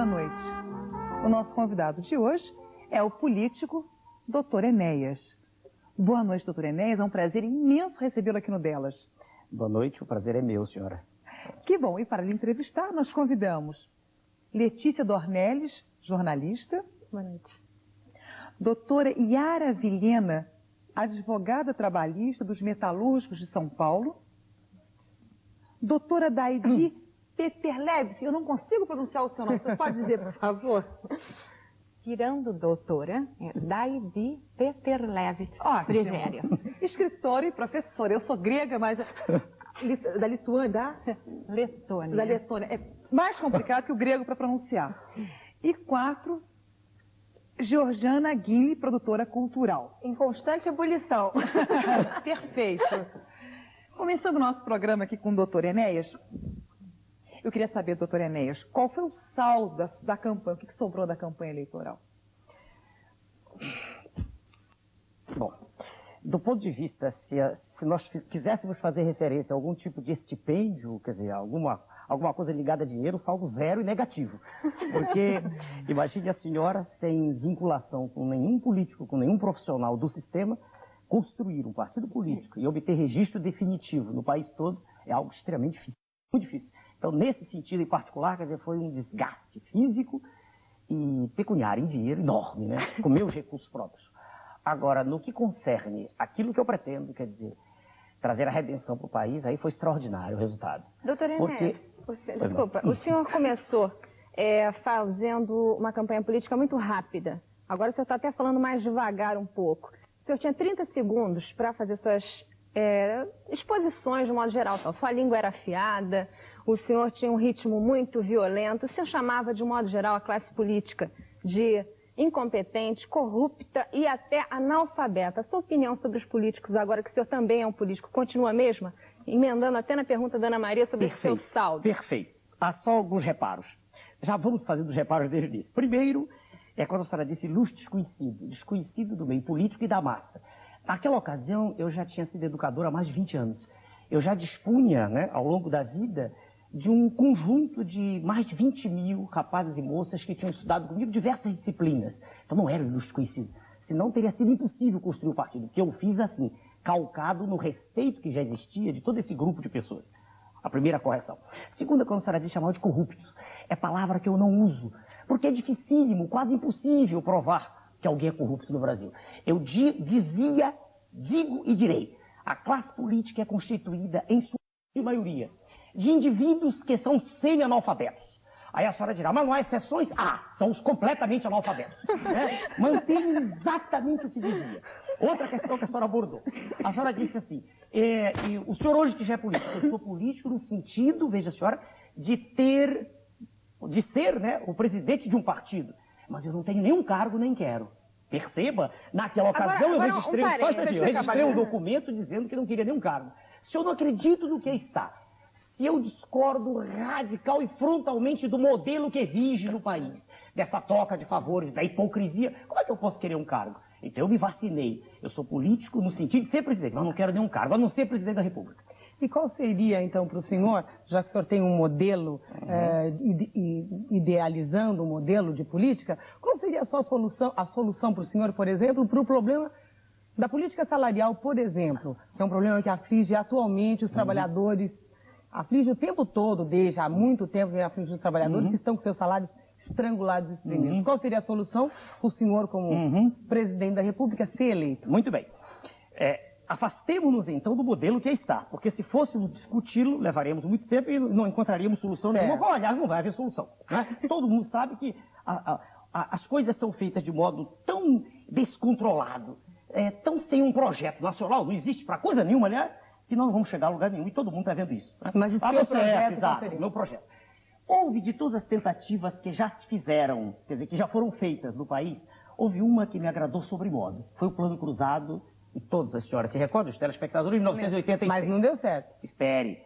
boa noite. O nosso convidado de hoje é o político Dr. Enéas. Boa noite, Dr. Enéas. É um prazer imenso recebê-lo aqui no Delas. Boa noite, o prazer é meu, senhora. Que bom. E para lhe entrevistar, nós convidamos Letícia Dornelles, jornalista. Boa noite. Doutora Yara Vilhena, advogada trabalhista dos metalúrgicos de São Paulo. Doutora Daidi Peterlevs, eu não consigo pronunciar o seu nome, você pode dizer, por favor? Tirando doutora, é Daidi Peterlevs, Frigério. Escritora e professora. Eu sou grega, mas da Lituânia, da Letônia. É mais complicado que o grego para pronunciar. E 4, Georgiana Guinle, produtora cultural. Em constante ebulição. Perfeito. Começando o nosso programa aqui com o Dr. Enéas, eu queria saber, doutor Enéas, qual foi o saldo da campanha, o que sobrou da campanha eleitoral? Bom, do ponto de vista, se nós quiséssemos fazer referência a algum tipo de estipêndio, quer dizer, alguma coisa ligada a dinheiro, saldo zero e negativo. Porque imagine a senhora sem vinculação com nenhum político, com nenhum profissional do sistema, construir um partido político e obter registro definitivo no país todo é algo extremamente difícil, muito difícil. Então, nesse sentido em particular, quer dizer, foi um desgaste físico e pecuniário em dinheiro enorme, né? Com meus recursos próprios. Agora, no que concerne aquilo que eu pretendo, quer dizer, trazer a redenção para o país, aí foi extraordinário o resultado. Doutor Enéas, o senhor começou fazendo uma campanha política muito rápida. Agora o senhor está até falando mais devagar um pouco. O senhor tinha 30 segundos para fazer suas exposições de modo geral. Então, sua língua era afiada, o senhor tinha um ritmo muito violento, o senhor chamava de modo geral a classe política de incompetente, corrupta e até analfabeta. A sua opinião sobre os políticos agora, que o senhor também é um político, continua a mesma? Emendando até na pergunta da Ana Maria sobre o seu saldo. Perfeito. Há só alguns reparos. Já vamos fazendo os reparos desde o início. Primeiro, é quando a senhora disse ilustre desconhecido, desconhecido do meio político e da massa. Naquela ocasião, eu já tinha sido educador há mais de 20 anos. Eu já dispunha, né, ao longo da vida, de um conjunto de mais de 20 mil rapazes e moças que tinham estudado comigo diversas disciplinas. Então não era um ilustre conhecido. Senão teria sido impossível construir o partido, que eu fiz assim, calcado no respeito que já existia de todo esse grupo de pessoas. A primeira correção. Segunda, quando a senhora diz chamar de corruptos, é palavra que eu não uso, porque é dificílimo, quase impossível provar que alguém é corrupto no Brasil. Eu dizia, digo e direi. A classe política é constituída, em sua maioria, de indivíduos que são semi-analfabetos. Aí a senhora dirá, mas não há exceções? São os completamente analfabetos. Né? Mantenho exatamente o que dizia. Outra questão que a senhora abordou. A senhora disse assim, o senhor hoje que já é político, eu sou político no sentido, veja a senhora, de ser, né, o presidente de um partido. Mas eu não tenho nenhum cargo, nem quero. Perceba, naquela ocasião eu registrei um documento dizendo que não queria nenhum cargo. Se eu não acredito no que está, se eu discordo radical e frontalmente do modelo que vige no país, dessa troca de favores, da hipocrisia, como é que eu posso querer um cargo? Então eu me vacinei. Eu sou político no sentido de ser presidente, mas não quero nenhum cargo, a não ser presidente da República. E qual seria, então, para o senhor, já que o senhor tem um modelo, idealizando um modelo de política, qual seria a solução para o senhor, por exemplo, para o problema da política salarial, por exemplo, que é um problema que aflige atualmente os trabalhadores, aflige o tempo todo, desde há muito tempo vem afligindo os trabalhadores que estão com seus salários estrangulados e exprimidos. Qual seria a solução para o senhor, como presidente da República, ser eleito? Muito bem. Afastemo-nos, então, do modelo que está, porque se fôssemos discuti-lo, levaríamos muito tempo e não encontraríamos solução nenhuma. Aliás, não vai haver solução. Né? Todo mundo sabe que as coisas são feitas de modo tão descontrolado, tão sem um projeto nacional, não existe para coisa nenhuma, aliás, que não vamos chegar a lugar nenhum, e todo mundo está vendo isso. Né? Mas o seu projeto, exato, o meu projeto. Houve de todas as tentativas que já se fizeram, quer dizer, que já foram feitas no país, houve uma que me agradou sobremodo. Foi o Plano Cruzado. E todas as senhoras se recordam, os telespectadores, em 1986. Mas não deu certo. Espere.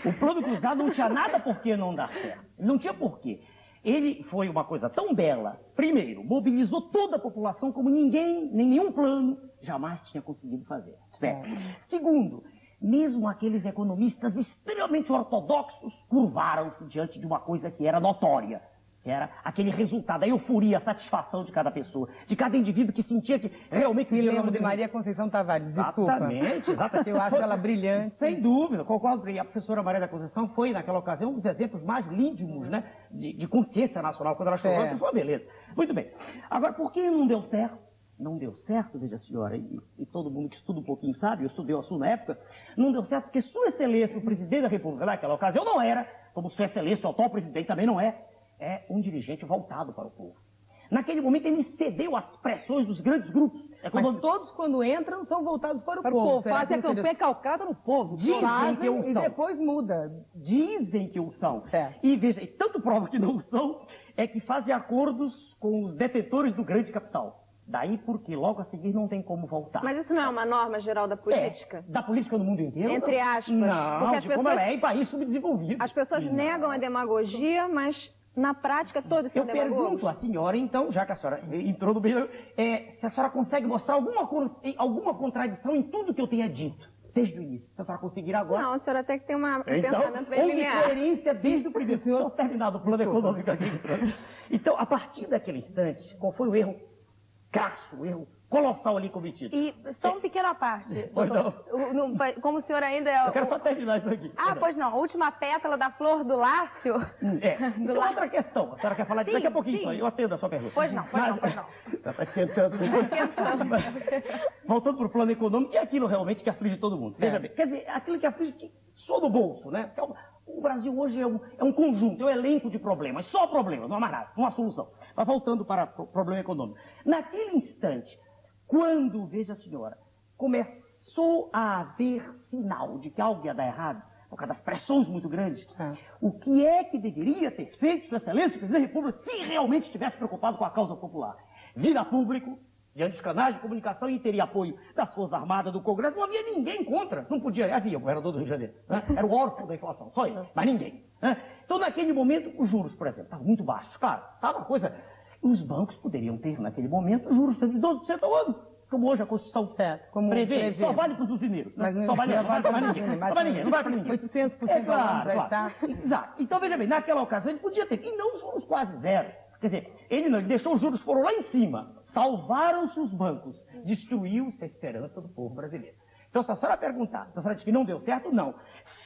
O Plano Cruzado não tinha nada por que não dar certo. Não tinha porquê. Ele foi uma coisa tão bela. Primeiro, mobilizou toda a população como ninguém, nenhum plano, jamais tinha conseguido fazer. Espere. Segundo, mesmo aqueles economistas extremamente ortodoxos curvaram-se diante de uma coisa que era notória. que era aquele resultado, a euforia, a satisfação de cada pessoa, de cada indivíduo que sentia que realmente... Me lembro de Maria Conceição Tavares, desculpa. Exatamente, exatamente. Eu acho ela brilhante. Sem dúvida, concordo. E a professora Maria da Conceição foi, naquela ocasião, um dos exemplos mais lindimos, né, de consciência nacional, quando ela chorou, que foi uma beleza. Muito bem. Agora, por que não deu certo? Não deu certo, veja a senhora, e todo mundo que estuda um pouquinho sabe, eu estudei o assunto na época, não deu certo porque Sua Excelência, o presidente da República naquela ocasião, não era, como Sua Excelência, o atual presidente também não é um dirigente voltado para o povo. Naquele momento ele cedeu às pressões dos grandes grupos. Mas todos, quando entram, são voltados para o povo. Fazem a campanha calcada no povo. Dizem que o são. E depois muda. Dizem que o são. É. E veja, e tanto prova que não o são, é que fazem acordos com os detentores do grande capital. Daí porque logo a seguir não tem como voltar. Mas isso não é uma norma geral da política? Da política no mundo inteiro? Entre aspas. Não, porque as de como ela é em país subdesenvolvido. As pessoas negam a demagogia, mas na prática todos são demagogos. Eu pergunto à senhora, então, já que a senhora entrou no meio, se a senhora consegue mostrar alguma contradição em tudo que eu tenha dito, desde o início. Se a senhora conseguir agora... Não, a senhora até que tem um então, pensamento bem linear. incoerência desde o primeiro. Senhor, terminado o plano econômico aqui. Então, a partir daquele instante, qual foi o erro crasso, o erro colossal ali cometido? E só uma pequena parte. Pois não. Como o senhor ainda é... Eu quero só terminar isso aqui. Pois não. A última pétala da flor do Lácio... Isso é outra questão. A senhora quer falar disso daqui a pouquinho só. Eu atendo a sua pergunta. Pois não. Está esquentando. Voltando para o plano econômico, que é aquilo realmente que aflige todo mundo. Veja bem, quer dizer, aquilo que aflige que só do bolso, né? O Brasil hoje é um conjunto, é um elenco de problemas, só problemas, não há mais nada, não há solução. Mas voltando para o problema econômico. Naquele instante, quando, veja a senhora, começou a haver sinal de que algo ia dar errado, por causa das pressões muito grandes, o que é que deveria ter feito Sua Excelência, o Presidente da República, se realmente estivesse preocupado com a causa popular? Vir a público, diante dos canais de comunicação, e teria apoio das Forças Armadas, do Congresso, não havia ninguém contra, não podia, havia o governador do Rio de Janeiro, né? Era o órfão da inflação, só ele, mas ninguém. Né? Então, naquele momento, os juros, por exemplo, estavam muito baixos, claro, estava uma coisa... Os bancos poderiam ter, naquele momento, juros de 12% ao ano, como hoje a Constituição prevê. Só vale para os usineiros. Né? Só vale para ninguém. Não vale para ninguém. 800% ao ano vai estar. Exato. Então, veja bem, naquela ocasião ele podia ter. E não juros quase zero. Quer dizer, ele não, ele deixou os juros foram lá em cima. Salvaram-se os bancos. Destruiu-se a esperança do povo brasileiro. Então, se a senhora perguntar, se a senhora diz que não deu certo, não.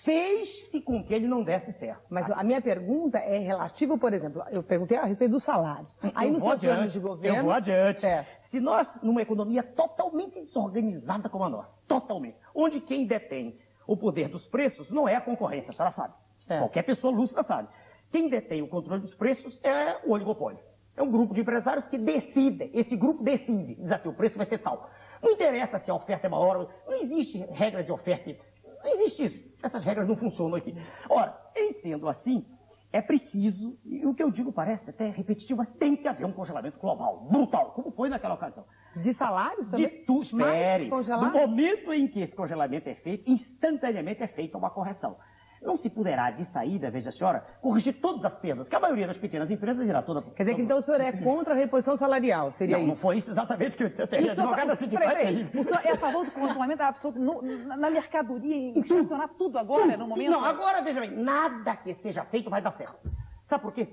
Fez-se com que ele não desse certo. Mas a minha pergunta é relativa, por exemplo, eu perguntei a respeito dos salários. Aí no seu plano de governo... Eu vou adiante. É. Se nós, numa economia totalmente desorganizada como a nossa, totalmente, onde quem detém o poder dos preços não é a concorrência, a senhora sabe. Qualquer pessoa lúcida sabe. Quem detém o controle dos preços é o oligopólio. É um grupo de empresários que decidem. Esse grupo decide. Diz assim, o preço vai ser tal. Não interessa se a oferta é maior. Não existe regra de oferta. Não existe isso. Essas regras não funcionam aqui. Ora, em sendo assim, é preciso, e o que eu digo parece até repetitivo, mas tem que haver um congelamento global, brutal, como foi naquela ocasião. De salários também? Espere. No momento em que esse congelamento é feito, instantaneamente é feita uma correção. Não se poderá, de saída, veja a senhora, corrigir todas as perdas, que a maioria das pequenas empresas irá toda... Quer dizer que então o senhor é contra a reposição salarial, seria isso? Não foi isso exatamente que eu disse. Eu advogada sindical. O senhor é a favor do congelamento absoluto na mercadoria, em funcionar tudo agora, no momento? Não, agora, veja bem, nada que seja feito vai dar certo. Sabe por quê?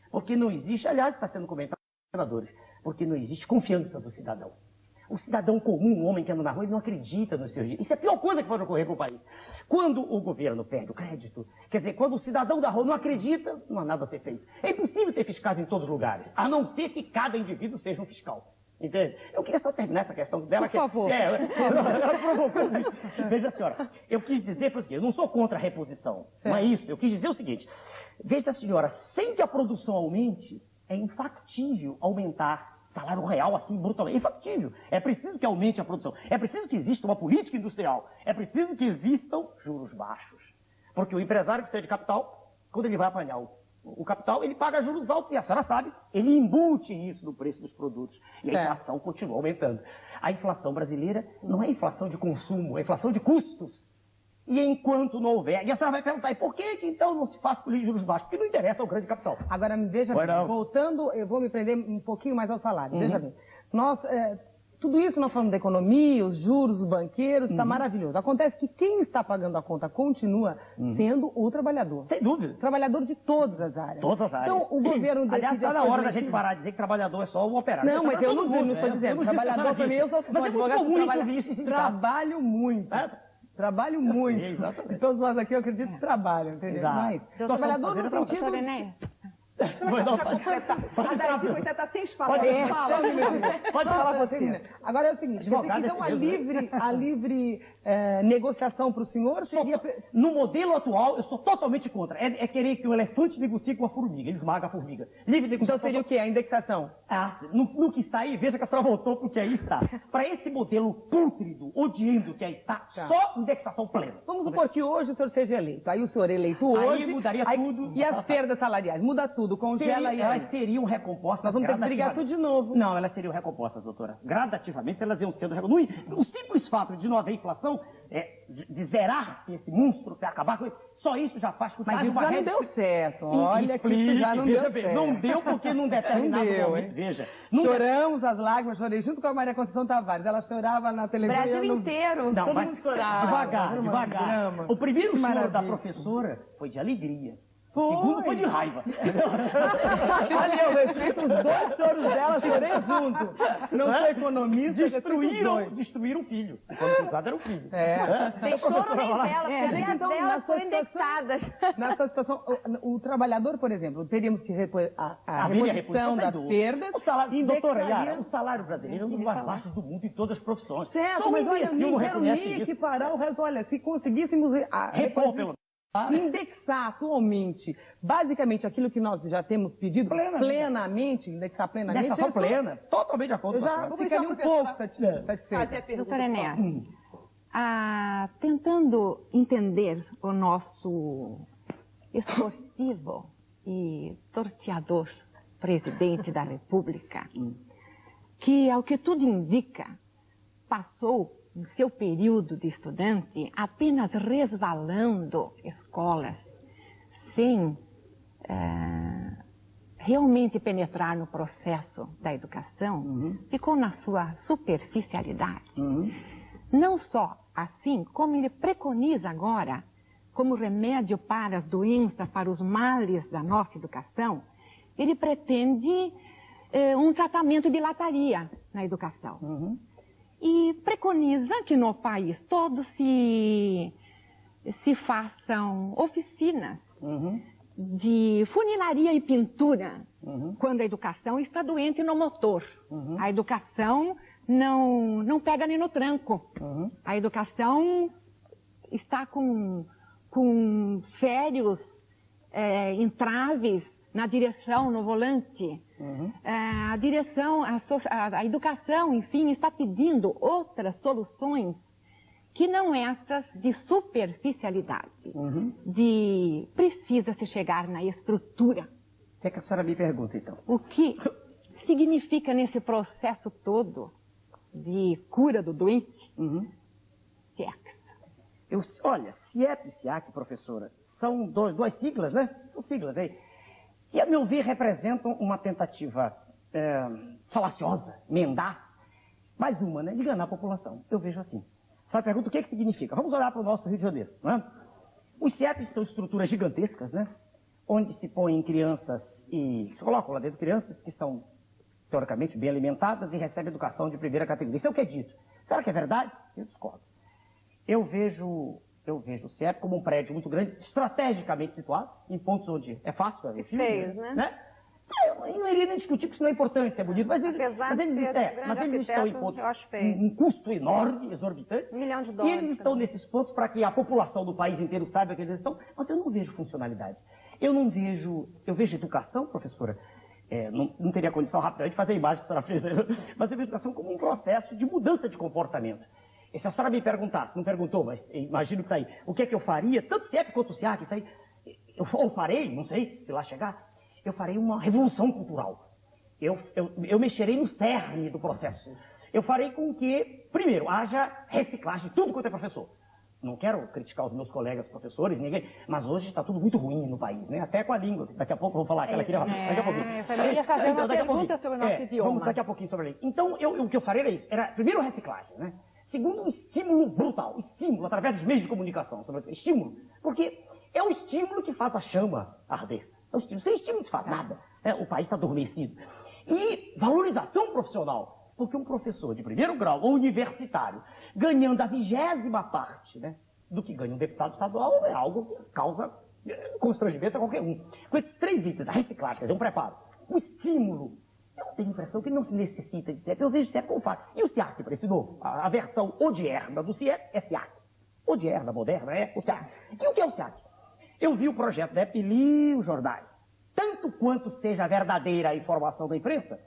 Porque não existe, aliás, está sendo comentado pelos senadores, porque não existe confiança do cidadão. O cidadão comum, o homem que anda na rua, ele não acredita nos seus dias. Isso é a pior coisa que pode ocorrer para o país. Quando o governo perde o crédito, quer dizer, quando o cidadão da rua não acredita, não há nada a ser feito. É impossível ter fiscais em todos os lugares, a não ser que cada indivíduo seja um fiscal. Entende? Eu queria só terminar essa questão dela. Por favor. Ela provocou isso. Veja, senhora, eu quis dizer foi o seguinte, eu não sou contra a reposição. Certo. Não é isso. Eu quis dizer o seguinte, veja, senhora, sem que a produção aumente, é infactível aumentar salário real assim brutalmente. É infactível. É preciso que aumente a produção. É preciso que exista uma política industrial. É preciso que existam juros baixos. Porque o empresário que sai de capital, quando ele vai apanhar o capital, ele paga juros altos. E a senhora sabe, ele embute isso no preço dos produtos. E a inflação continua aumentando. A inflação brasileira não é inflação de consumo, é inflação de custos. E enquanto não houver... E a senhora vai perguntar, e por que então não se faz política de juros baixos? Porque não interessa ao grande capital. Agora, veja bem, voltando, eu vou me prender um pouquinho mais ao salário. Veja bem, nós Tudo isso nós falamos da economia, os juros, os banqueiros, está maravilhoso. Acontece que quem está pagando a conta continua sendo o trabalhador. Sem dúvida. Trabalhador de todas as áreas. Todas as áreas. Então, o governo decide... Aliás, está na hora da gente parar de dizer que trabalhador é só o operário. Não, mas eu não estou dizendo. Trabalhador para mim, eu sou advogado que trabalho muito. Trabalho muito. E todos nós aqui, eu acredito que trabalham, entendeu? Mas, trabalhador no sentido... A Daí foi tentar 6 palavras. Pode falar você. Agora é o seguinte, então a livre negociação para o senhor seria... No modelo atual, eu sou totalmente contra. É querer que o elefante negocie com a formiga, ele esmaga a formiga. Livre negociação. Então seria o quê? A indexação? No que está aí, veja que a senhora voltou porque aí está. Para esse modelo pútrido, odiando que aí está, só indexação plena. Vamos supor que hoje o senhor seja eleito. Aí o senhor eleito hoje... Aí mudaria tudo. E as perdas salariais? Muda tudo, congela e... Elas seriam recompostas. Nós vamos ter que brigar tudo de novo. Não, elas seriam recompostas, doutora. Gradativamente, elas iam sendo recompostas. O simples fato de não haver inflação, de zerar esse monstro, de acabar com ele, só isso já faz com que... Mas isso já não deu certo. Olha que isso já não deu certo. Não deu porque num determinado momento, veja. Choramos as lágrimas, chorei junto com a Maria Conceição Tavares. Ela chorava na televisão. Brasil inteiro. Não, todo mas mundo chorava. Devagar. O primeiro choro da professora foi de alegria. O segundo foi de raiva. Olha, eu respeito os 2 choros dela, chorei junto. Não sou economista. Destruíram o filho. Quando cruzado era o filho. Tem choro nem vela, porque as velas foram indexadas. Nessa situação, o trabalhador, por exemplo, teríamos que repor a reposição das perdas. O salário, doutora Yara, o salário brasileiro é um dos mais baixos do mundo em todas as profissões. Certo, mas olha, não reconhece isso. Equiparar o resto. Olha, se conseguíssemos repor pelo indexar atualmente, basicamente, aquilo que nós já temos pedido plenamente, indexar plenamente. Indexação plena, totalmente de acordo. Eu já ficaria um pouco satisfeita. Doutora Enéa, tentando entender o nosso extorsivo e torteador presidente da República, que, ao que tudo indica, passou no seu período de estudante apenas resvalando escolas, sem realmente penetrar no processo da educação, ficou na sua superficialidade. Não só assim, como ele preconiza agora, como remédio para as doenças, para os males da nossa educação, ele pretende um tratamento de lataria na educação. E preconiza que no país todo se façam oficinas de funilaria e pintura, quando a educação está doente no motor. A educação não pega nem no tranco. A educação está com sérios entraves na direção, no volante. A educação, enfim, está pedindo outras soluções que não essas de superficialidade, de precisa-se chegar na estrutura. O que é que a senhora me pergunta, então? O que significa nesse processo todo de cura do doente? CIEPS. Olha, CIEP e SIAC, professora, são duas siglas, né? São siglas aí. Que, a meu ver, representam uma tentativa falaciosa, mendaz, mais uma, né? De enganar a população. Eu vejo assim. Só pergunta o que significa. Vamos olhar para o nosso Rio de Janeiro, não é? Os CIEPs são estruturas gigantescas, né? Onde se põem crianças e se colocam lá dentro crianças que são, teoricamente, bem alimentadas e recebem educação de primeira categoria. Isso é o que é dito. Será que é verdade? Eu discordo. Eu vejo o CIEP como um prédio muito grande, estrategicamente situado, em pontos onde é fácil ver filme. Feios, né? Eu não iria nem discutir, porque isso não é importante, se é bonito, mas eles estão em pontos, um custo enorme, exorbitante. $1 milhão. E eles estão nesses pontos para que a população do país inteiro saiba que eles estão, mas eu não vejo funcionalidade. Eu vejo educação, professora, não teria condição rapidamente de fazer a imagem que a senhora fez, né? Mas eu vejo educação como um processo de mudança de comportamento. E se a senhora me perguntasse, não perguntou, mas imagino que está aí, o que é que eu faria, tanto o CIEP quanto o SIAC, isso aí, eu farei, não sei, se lá chegar, eu farei uma revolução cultural. Eu mexerei no cerne do processo. Eu farei com que, primeiro, haja reciclagem, tudo quanto é professor. Não quero criticar os meus colegas professores, ninguém, mas hoje está tudo muito ruim no país, né? Até com a língua. Daqui a pouco eu vou falar aquela aqui. Daqui a pouquinho. Eu também ia fazer uma pergunta sobre o nosso idioma. Vamos daqui a pouquinho sobre a língua. Então, o que eu farei era isso. Era, primeiro, reciclagem, né? Segundo, um estímulo brutal. Estímulo através dos meios de comunicação. Estímulo. Porque é o estímulo que faz a chama arder. É o estímulo. Sem estímulo não se faz nada. O país está adormecido. E valorização profissional. Porque um professor de primeiro grau ou universitário ganhando a 20ª parte, né, do que ganha um deputado estadual é algo que causa constrangimento a qualquer um. Com esses 3 itens, a reciclagem, quer dizer, um preparo, o estímulo, eu tenho a impressão que não se necessita de CIEP. Eu vejo CIEP como faz. E o SIAC para esse novo? A versão odierna do CIEP é SIAC. Odierna, moderna, é o SIAC. E o que é o SIAC? Eu vi o projeto da época e li os jornais. Tanto quanto seja verdadeira a informação da imprensa,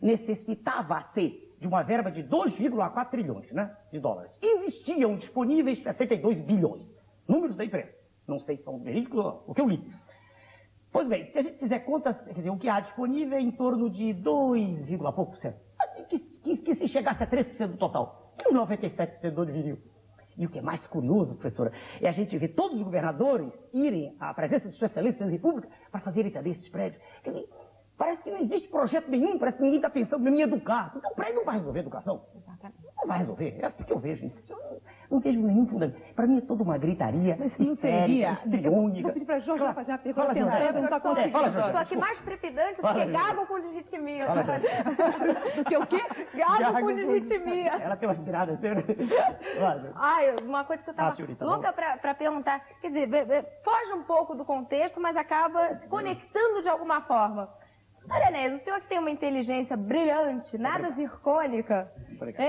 necessitava-se de uma verba de 2,4 trilhões, né, de dólares. Existiam disponíveis 72 bilhões. Números da imprensa. Não sei se são verídicos o que eu li. Pois bem, se a gente fizer contas, quer dizer, o que há disponível é em torno de 2,pouco%. Que se chegasse a 3% do total. Que os 97% de onde viriam? E o que é mais curioso, professora, é a gente ver todos os governadores irem à presença dos especialistas da República para fazerem também esses prédios. Quer dizer, parece que não existe projeto nenhum, parece que ninguém está pensando em educar. Então o prédio não vai resolver a educação. Não vai resolver. É assim que eu vejo. Eu não vejo nenhum fundamento. Para mim é toda uma gritaria. Mas não seria. Vou pedir para a Jorge fazer uma pergunta. Não está conseguindo. Estou aqui mais trepidante do que gabo com digitimia. Do que o quê? Gabo com digitimia. Ela tem umas tiradas. Uma coisa que eu estava louca para perguntar. Quer dizer, foge um pouco do contexto, mas acaba se conectando de alguma forma. Enéas, o senhor que tem uma inteligência brilhante, nada zircônica,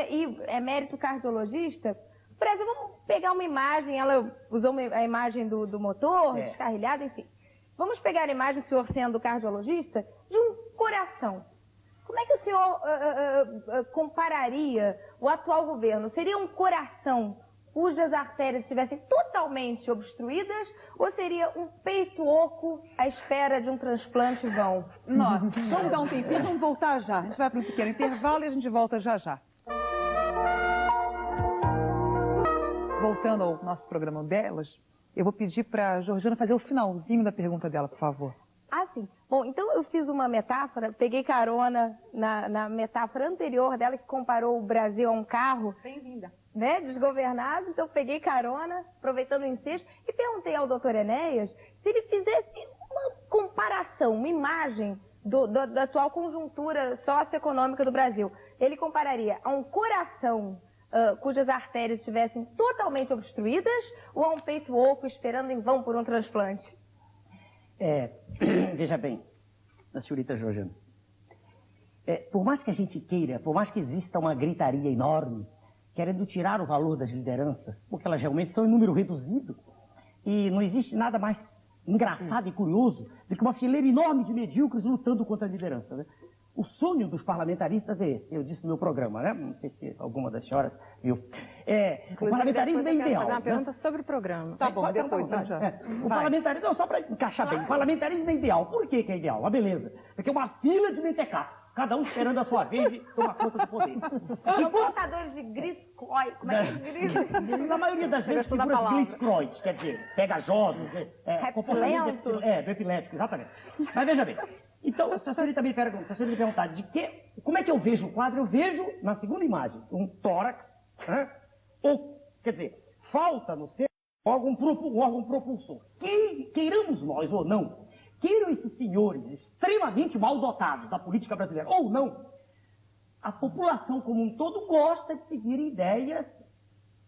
e é mérito cardiologista, por exemplo, vamos pegar uma imagem, ela usou a imagem do motor, descarrilhado, enfim. Vamos pegar a imagem, o senhor sendo cardiologista, de um coração. Como é que o senhor compararia o atual governo? Seria um coração cujas artérias estivessem totalmente obstruídas, ou seria um peito oco à espera de um transplante vão? Nós, vamos dar um tempinho, vamos voltar já. A gente vai para um pequeno intervalo e a gente volta já já. Voltando ao nosso programa delas, eu vou pedir para a Georgiana fazer o finalzinho da pergunta dela, por favor. Ah, sim. Bom, então eu fiz uma metáfora, peguei carona na metáfora anterior dela, que comparou o Brasil a um carro. Bem-vinda. Né, desgovernado, então peguei carona, aproveitando o ensejo, e perguntei ao doutor Enéas se ele fizesse uma comparação, uma imagem da atual conjuntura socioeconômica do Brasil. Ele compararia a um coração cujas artérias estivessem totalmente obstruídas ou a um peito oco esperando em vão por um transplante? Veja bem, a senhorita Georgiana, por mais que a gente queira, por mais que exista uma gritaria enorme, querendo tirar o valor das lideranças, porque elas realmente são em número reduzido, e não existe nada mais engraçado e curioso do que uma fileira enorme de medíocres lutando contra a liderança, né? O sonho dos parlamentaristas é esse, eu disse no meu programa, né? Não sei se alguma das senhoras viu. O parlamentarismo é ideal. Eu fazer uma pergunta sobre o programa. Tá bom, depois. O parlamentarismo, não, só para encaixar bem, o parlamentarismo é ideal. Por que é ideal? Ah, beleza. Porque é uma fila de mentecato. Cada um esperando a sua vez de tomar conta do poder. São portadores de gliscóide. Como é que é? Na maioria das vezes, figuras gliscóides, quer dizer, pegajosos, comportamentos. Do epilético, exatamente. Mas veja bem, então, se a senhora me perguntar como é que eu vejo o quadro, eu vejo, na segunda imagem, um tórax, ou, quer dizer, falta no ser órgão propulsor. Queiramos nós ou não, queiram esses senhores extremamente mal dotados da política brasileira, ou não, a população como um todo gosta de seguir ideias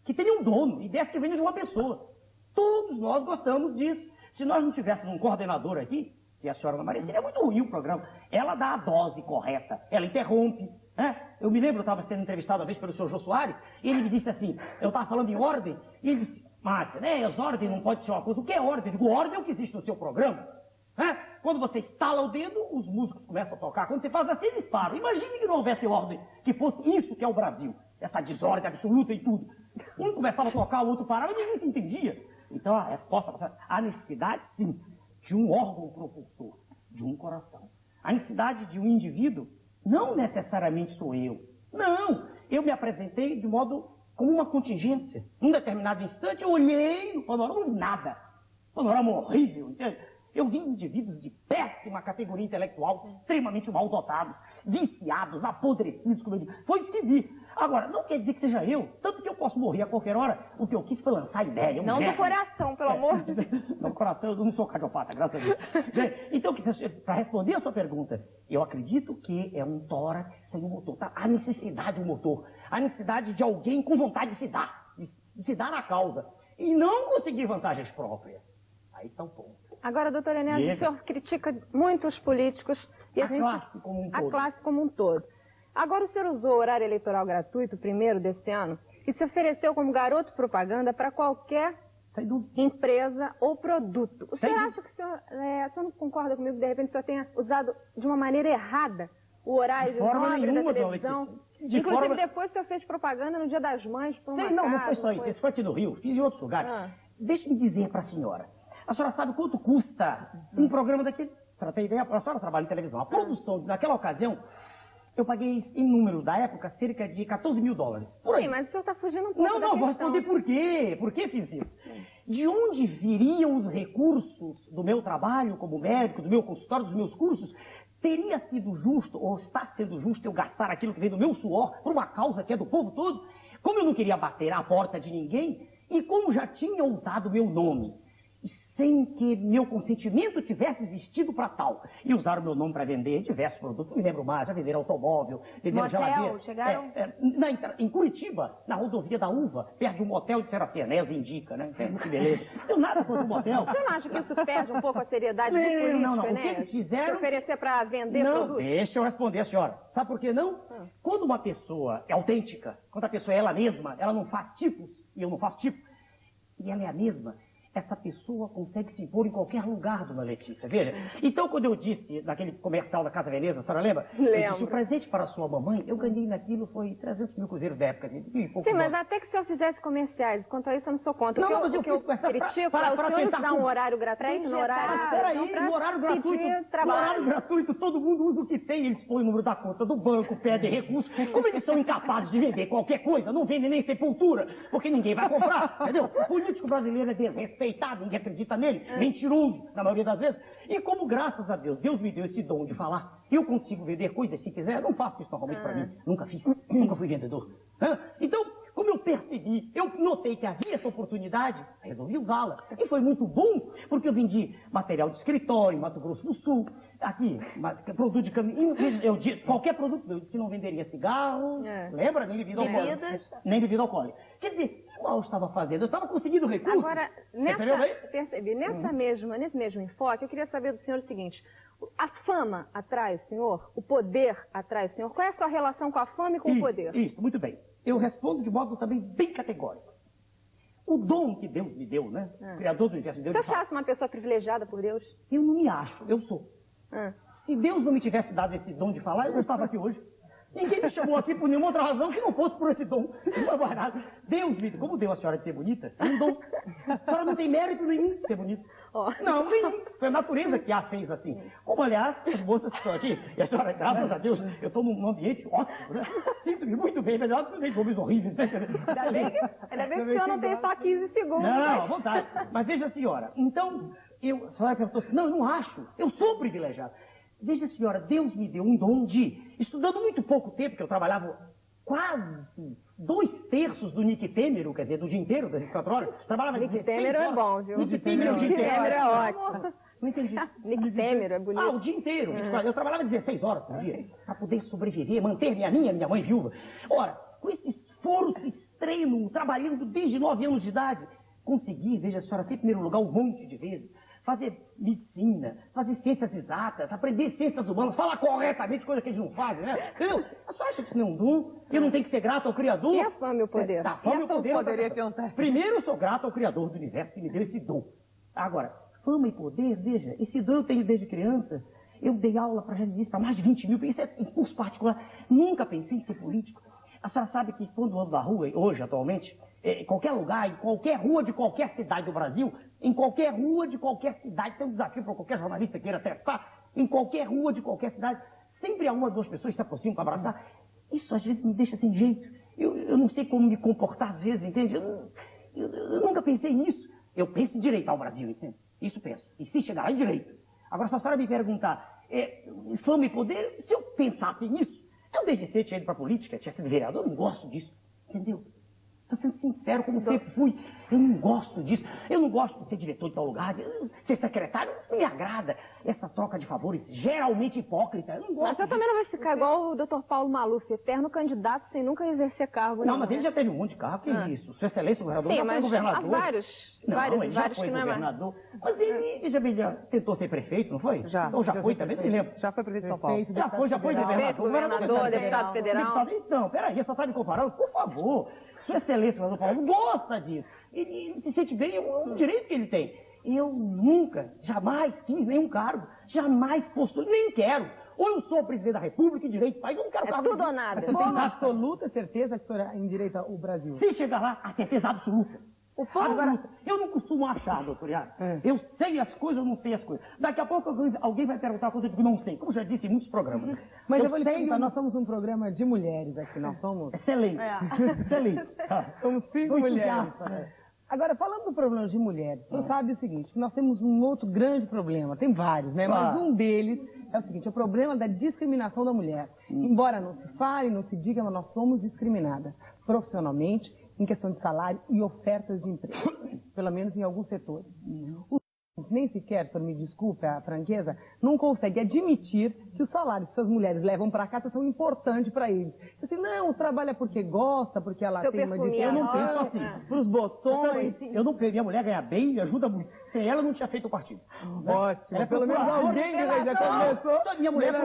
que tenham dono, ideias que venham de uma pessoa. Todos nós gostamos disso. Se nós não tivéssemos um coordenador aqui, que é a senhora Ana Maria, seria muito ruim o programa. Ela dá a dose correta, ela interrompe. Eu me lembro, eu estava sendo entrevistado uma vez pelo senhor Jô Soares, e ele me disse assim, eu estava falando em ordem, e ele disse, Márcia, as ordens não pode ser uma coisa. O que é ordem? Eu digo, ordem é o que existe no seu programa. Quando você estala o dedo, os músicos começam a tocar. Quando você faz assim, eles param. Imagine que não houvesse ordem, que fosse isso que é o Brasil. Essa desordem absoluta e tudo. Um começava a tocar, o outro parava, e ninguém se entendia. Então a resposta, a necessidade, sim, de um órgão propulsor, de um coração. A necessidade de um indivíduo, não necessariamente sou eu. Não, eu me apresentei de modo como uma contingência. Num determinado instante, eu olhei no panorama, não vi nada. Panorama horrível, entende? Eu vi indivíduos de péssima categoria intelectual, extremamente mal dotados, viciados, apodrecidos, como eu digo. Foi isso que vi. Agora, não quer dizer que seja eu, tanto que eu posso morrer a qualquer hora. O que eu quis foi lançar ideia. Não do coração, pelo amor de Deus. Não, do coração, eu não sou cardiopata, graças a Deus. Então, para responder a sua pergunta, eu acredito que é um tórax sem um motor. Tá? A necessidade do motor, a necessidade de alguém com vontade de se dar na causa, e não conseguir vantagens próprias. Aí está o ponto. Agora, doutor Enéas, o senhor critica muito os políticos e a classe como um todo. A classe como um todo. Agora, o senhor usou o horário eleitoral gratuito, primeiro desse ano, e se ofereceu como garoto propaganda para qualquer empresa ou produto. O senhor acha que o senhor não concorda comigo, de repente o senhor tenha usado de uma maneira errada o horário de nobre da televisão? Inclusive, depois o senhor fez propaganda no Dia das Mães por uma casa. Não foi só isso. Isso foi aqui no Rio, fiz em outros lugares. Deixe-me dizer para a senhora. A senhora sabe quanto custa um programa daquele? A senhora tem ideia? A senhora trabalha em televisão. A produção, naquela ocasião, eu paguei, em número da época, cerca de 14 mil dólares. Por aí. Sim, mas o senhor está fugindo um pouco da Não, vou responder por quê. Por que fiz isso? De onde viriam os recursos do meu trabalho como médico, do meu consultório, dos meus cursos? Teria sido justo, ou está sendo justo, eu gastar aquilo que vem do meu suor por uma causa que é do povo todo? Como eu não queria bater à porta de ninguém, e como já tinha usado meu nome, sem que meu consentimento tivesse existido para tal, e usaram meu nome para vender diversos produtos, não me lembro mais, já venderam automóvel, venderam geladeira. Chegaram? Em Curitiba, na rodovia da Uva, perto de um motel, disseram assim, Enéas indica, né? Que beleza. Não nada contra o motel. Você não acha que isso perde um pouco a seriedade do político, Não. Enéas? O que eles fizeram... Se oferecer para vender produtos? Deixa eu responder a senhora. Sabe por que não? Quando uma pessoa é autêntica, quando a pessoa é ela mesma, ela não faz tipos, e eu não faço tipo, e ela é a mesma, essa pessoa consegue se impor em qualquer lugar, dona Letícia. Veja, então quando eu disse naquele comercial da Casa Veneza, a senhora lembra? Lembro. Eu disse, o presente para sua mamãe, eu ganhei naquilo, foi 300 mil cruzeiros da época. Sim, mas até que o senhor fizesse comerciais, quanto a isso eu não sou contra. Não, mas eu critico para o senhor tentar dar um horário gratuito. no horário gratuito, todo mundo usa o que tem, eles põem o número da conta do banco, pedem recurso. Como eles são incapazes de vender qualquer coisa, não vendem nem sepultura, porque ninguém vai comprar, entendeu? O político brasileiro é desrespeitado, ninguém acredita nele, mentiroso, na maioria das vezes. E como, graças a Deus, Deus me deu esse dom de falar, eu consigo vender coisas se quiser, eu não faço isso normalmente para mim, nunca fiz, nunca fui vendedor. Então, como eu percebi, eu notei que havia essa oportunidade, resolvi usá-la. E foi muito bom, porque eu vendi material de escritório em Mato Grosso do Sul, aqui, produto de caminho, qualquer produto, eu disse que não venderia cigarro, lembra? Nem bebida alcoólica. Nem bebida alcoólica. Quer dizer, igual eu estava fazendo, eu estava conseguindo recursos. Agora, nesse mesmo enfoque, eu queria saber do senhor o seguinte, a fama atrai o senhor? O poder atrai o senhor? Qual é a sua relação com a fama e com o poder? Isso, muito bem. Eu respondo de modo também bem categórico. O dom que Deus me deu, né? O Criador do universo me deu. Você achasse uma pessoa privilegiada por Deus? Eu não me acho, eu sou. Se Deus não me tivesse dado esse dom de falar, eu não estava aqui hoje. Ninguém me chamou aqui por nenhuma outra razão que não fosse por esse dom. Não foi nada. Deus me deu, como deu a senhora de ser bonita, é um dom. A senhora não tem mérito nenhum de ser bonita. Não, nenhum. Foi a natureza que a fez assim. Como, aliás, as moças que estão aqui, e a senhora, graças a Deus, eu estou num ambiente ótimo, né? Sinto-me muito bem, melhor do que os homens horríveis. Né? Ainda bem que o senhor não tem só 15 segundos. Não, à vontade. Mas veja, senhora, então, a senhora perguntou assim, não, eu não acho, eu sou privilegiado. Veja, senhora, Deus me deu um dom de, estudando muito pouco tempo, que eu trabalhava quase 2/3 do Nick Temer, quer dizer, do dia inteiro, das 24 horas. Trabalhava Nick Temer é bom, viu? Nick Temer é o dia inteiro. Nick Temer é ótimo. Não entendi. Nick Temer é bonito. O dia inteiro. Eu trabalhava 16 horas por dia, para poder sobreviver, manter minha mãe viúva. Ora, com esse esforço extremo, trabalhando desde 9 anos de idade, consegui, veja, a senhora, em primeiro lugar, um monte de vezes, fazer medicina, fazer ciências exatas, aprender ciências humanas, falar corretamente, coisa que eles não fazem, né? Entendeu? A senhora acha que isso não é um dom? Eu não tenho que ser grato ao Criador? E a fama e o poder? A fama e o poder. Primeiro eu sou grato ao Criador do universo que me deu esse dom. Agora, fama e poder, veja, esse dom eu tenho desde criança. Eu dei aula para jornalistas, para mais de 20 mil, isso é em curso particular. Nunca pensei em ser político. A senhora sabe que quando ando na rua, hoje, atualmente, em qualquer lugar, em qualquer rua de qualquer cidade do Brasil, em qualquer rua de qualquer cidade, tem um desafio para qualquer jornalista queira testar, em qualquer rua de qualquer cidade, sempre há uma ou duas pessoas que se aproximam para abraçar. Isso às vezes me deixa sem jeito. Eu não sei como me comportar às vezes, entende? Eu nunca pensei nisso. Eu penso em direitar o Brasil, entende? Isso penso. E se chegar lá, em direito. Agora, se a senhora me perguntar, fama e poder, se eu pensasse nisso, eu desde cedo tinha ido pra política, tinha sido vereador, eu não gosto disso, entendeu? Estou sendo sincero, como sempre fui. Eu não gosto disso. Eu não gosto de ser diretor de tal lugar, de ser secretário. Isso não me agrada. Essa troca de favores, geralmente hipócrita. Eu não gosto. Mas você também não vai ficar igual o Dr. Paulo Maluf, eterno candidato sem nunca exercer cargo. Não, mas ele já teve um monte de cargo. Que isso? Sua Excelência, o governador, Sim, já foi mas governador. há vários Ele já vários foi que não é mais. governador. Mas ele já tentou ser prefeito, não foi? Já. Ou já foi também? Não me lembro. Já foi prefeito de São Paulo. Já foi governador. Governador, deputado federal. Então, peraí, só tá me comparando? Por favor. Sua Excelência, o governador Paulo, gosta disso. Ele se sente bem, é um direito que ele tem. Eu nunca, jamais quis nenhum cargo, jamais postulei, nem quero. Ou eu sou presidente da República, direito do país, eu não quero cargo. Tudo ou nada. Você tem absoluta certeza que o senhor endireita o Brasil? Se chegar lá, a certeza absoluta. Absoluta. Eu não costumo achar, doutor Iago. Eu sei as coisas, eu não sei as coisas. Daqui a pouco alguém vai perguntar uma coisa, eu digo, não sei. Como já disse em muitos programas. Mas eu vou lhe perguntar, nós somos um programa de mulheres aqui, nós somos... Excelente. Excelente. Somos 5 mulheres. Agora, falando do problema de mulheres, o senhor sabe o seguinte, que nós temos um outro grande problema, tem vários, né? Mas um deles é o seguinte, o problema da discriminação da mulher. Embora não se fale, não se diga, mas nós somos discriminadas profissionalmente, em questão de salário e ofertas de emprego, pelo menos em alguns setores. Os nem sequer, senhor me desculpe a franqueza, não consegue admitir que os salários que suas mulheres levam para casa são importantes para eles. Você diz, não, trabalha porque gosta, porque ela tem uma diferença. Eu não penso assim. Para os botões. Eu não penso, minha mulher ganha bem, me ajuda muito. Sem ela, eu não tinha feito o partido. Ótimo, pelo menos alguém que já começou. Minha mulher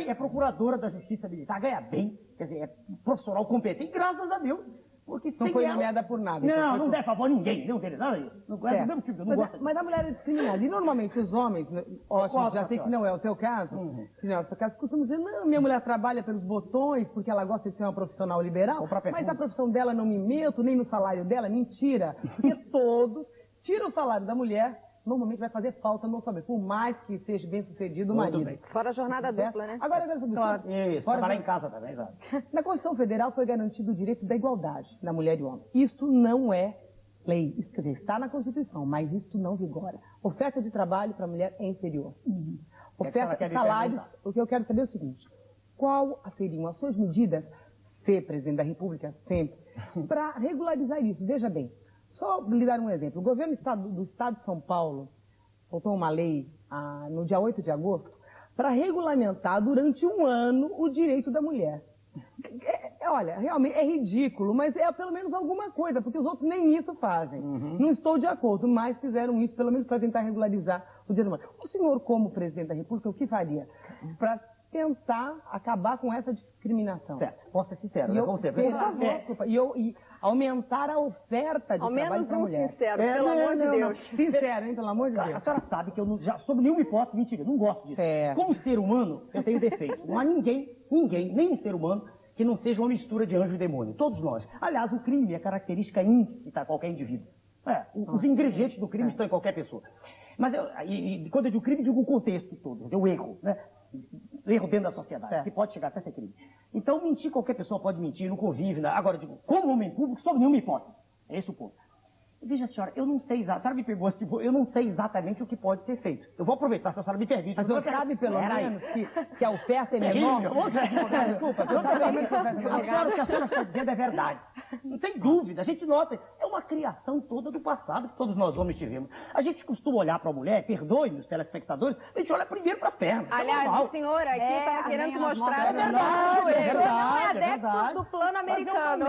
é procuradora da Justiça Militar, ganha bem, quer dizer, é profissional competente, graças a Deus. Porque não foi nomeada por nada. Não, não der favor a ninguém, não tem nada disso. Não é do mesmo tipo, eu não gosto. Mas a mulher é discriminada. E normalmente os homens, ótimo, já sei que não é o seu caso, que não é o seu caso, costumam dizer, não, minha mulher trabalha pelos botões, porque ela gosta de ser uma profissional liberal, mas a profissão dela não me meto, nem no salário dela, mentira. Porque todos tiram o salário da mulher, normalmente vai fazer falta no saber, por mais que seja bem sucedido o marido. Bem. Fora a jornada dupla, né? Agora eu quero saber. Claro. Isso, trabalhar em casa também, sabe? Na Constituição Federal foi garantido o direito da igualdade da mulher e do homem. Isto não é lei. Isso quer dizer, está na Constituição, mas isto não vigora. Oferta de trabalho para a mulher é inferior. Oferta de salários, o que eu quero saber é o seguinte, qual seriam as suas medidas, ser presidente da República sempre, para regularizar isso? Veja bem, só lhe dar um exemplo. O governo do Estado de São Paulo soltou uma lei no dia 8 de agosto para regulamentar durante um ano o direito da mulher. Olha, realmente é ridículo, mas é pelo menos alguma coisa, porque os outros nem isso fazem. Não estou de acordo, mas fizeram isso pelo menos para tentar regularizar o direito da mulher. O senhor, como presidente da República, o que faria para tentar acabar com essa discriminação? Certo, posso ser sincero, e né, com você. E aumentar a oferta de trabalho para a mulher. Sincero, pelo amor de Deus. Sincero, hein, pelo amor de Deus. A senhora sabe que eu já, sob nenhuma hipótese, mentira, eu não gosto disso. Como ser humano, eu tenho defeito. Não há ninguém, nenhum ser humano, que não seja uma mistura de anjo e demônio. Todos nós. Aliás, o crime é característica íntita de qualquer indivíduo. Os ingredientes do crime estão em qualquer pessoa. Mas quando eu digo crime, digo o contexto todo, o erro, né? Erro dentro da sociedade, que pode chegar até ser crime. Então, mentir, qualquer pessoa pode mentir, não convive. Né? Agora, eu digo, como homem público, sob nenhuma hipótese. É esse o ponto. Veja, senhora, eu não sei exatamente, a senhora me pegou assim, eu não sei exatamente o que pode ser feito. Eu vou aproveitar, se a senhora me permite. Mas você sabe, pelo menos, que a oferta é menor? Desculpa, você sabe pelo menos que a oferta é menor? A senhora, o que a senhora está dizendo é verdade. Sem dúvida, a gente nota, é uma criação toda do passado que todos nós homens tivemos. A gente costuma olhar para a mulher, perdoe-me os telespectadores, a gente olha primeiro para as pernas. Aliás, o senhor aqui está querendo mostrar... É verdade, é verdade. Não é adepto do plano americano.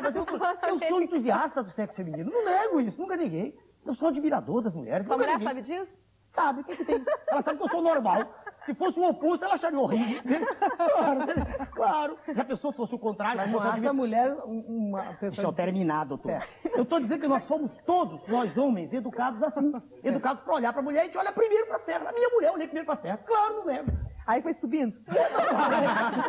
Mas eu sou entusiasta do sexo feminino, não nego isso, nunca neguei. Eu sou admirador das mulheres. Sua mulher sabe disso? Sabe, o que tem? Ela sabe que eu sou normal. Se fosse o oposto, ela acharia horrível. Claro. Já pensou se fosse o contrário? Mas não acha a mulher uma pessoa... Deixa eu terminar, doutor. Eu estou dizendo que nós somos todos, nós homens, educados assim. Educados para olhar para a mulher, a gente olha primeiro para as pernas. A minha mulher, eu olhei primeiro para as pernas. Claro, não lembro. Aí foi subindo.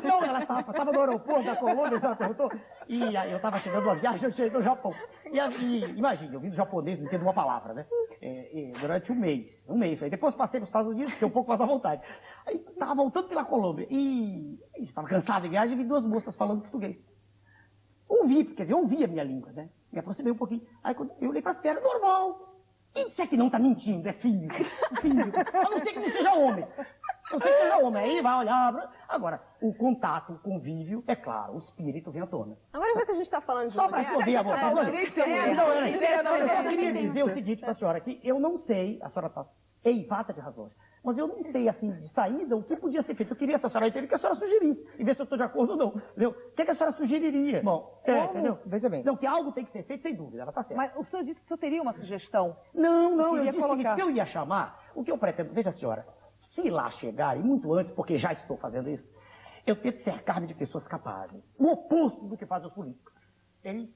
Não, ela estava no aeroporto da Colômbia, ela perguntou. E eu estava chegando uma viagem, eu cheguei no Japão. E imagina, eu vim do japonês, não entendo uma palavra, né? Durante um mês. Aí depois passei para os Estados Unidos, fiquei um pouco mais à vontade. Aí estava voltando pela Colômbia e estava cansado de viagem e vi duas moças falando português. ouvi, quer dizer, eu ouvi a minha língua, né? Me aproximei um pouquinho. Aí quando eu olhei para as pernas, normal. Quem disser que não está mentindo? É filho. A não ser que não seja homem. A não ser que seja homem. Aí vai olhar. Agora, o contato, o convívio, é claro, o espírito vem à tona. Agora já que a gente está falando de só para explodir a vontade. Eu só queria dizer o seguinte para a senhora, que eu não sei, a senhora está eivada de razões, mas eu não sei, assim, de saída, o que podia ser feito. Eu queria, se a senhora entender, que a senhora sugerisse, e ver se eu estou de acordo ou não. Entendeu? O que a senhora sugeriria? Bom, entendeu? Veja bem. Não, que algo tem que ser feito, sem dúvida, ela está certa. Mas o senhor disse que o senhor teria uma sugestão. Não, eu queria disse o seguinte, colocar. que eu ia chamar, o que eu pretendo, veja, senhora, se lá chegar, e muito antes, porque já estou fazendo isso, eu tento cercar-me de pessoas capazes. O oposto do que fazem os políticos. Eles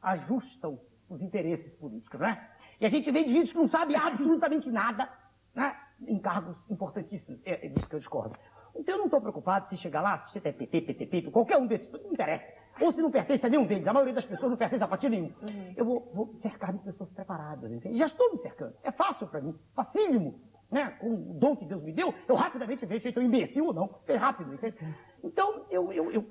ajustam os interesses políticos, né? E a gente vê de gente que não sabe absolutamente nada, né? Em cargos importantíssimos. É disso que eu discordo. Então eu não estou preocupado se chegar lá, se é PT, PTP, qualquer um desses, não interessa. Ou se não pertence a nenhum deles, a maioria das pessoas não pertence a partido nenhum. Eu vou cercar de pessoas preparadas, entende? Já estou me cercando. É fácil para mim, facílimo. Né? Com o dom que Deus me deu, eu rapidamente vejo se eu sou imbecil ou não. É rápido, entende? Então,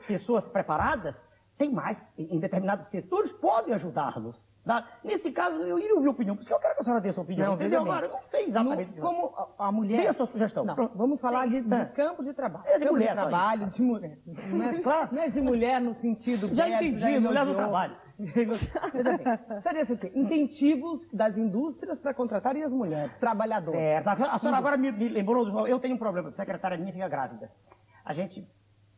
pessoas preparadas têm mais, em determinados setores, podem ajudá-los. Tá? Nesse caso, eu iria ouvir a opinião, porque eu quero que a senhora dê a sua opinião. Não, entendeu? Agora, eu não sei exatamente. Como a mulher... Dê a sua sugestão. Não, vamos falar de campo de trabalho. É de campo mulher, de trabalho, de mulher. Não é de mulher no sentido... Já entendi, mulher no trabalho. Veja bem, seria assim, incentivos das indústrias para contratarem as mulheres, trabalhadoras. A senhora agora me lembrou, eu tenho um problema, a secretária minha fica grávida. A gente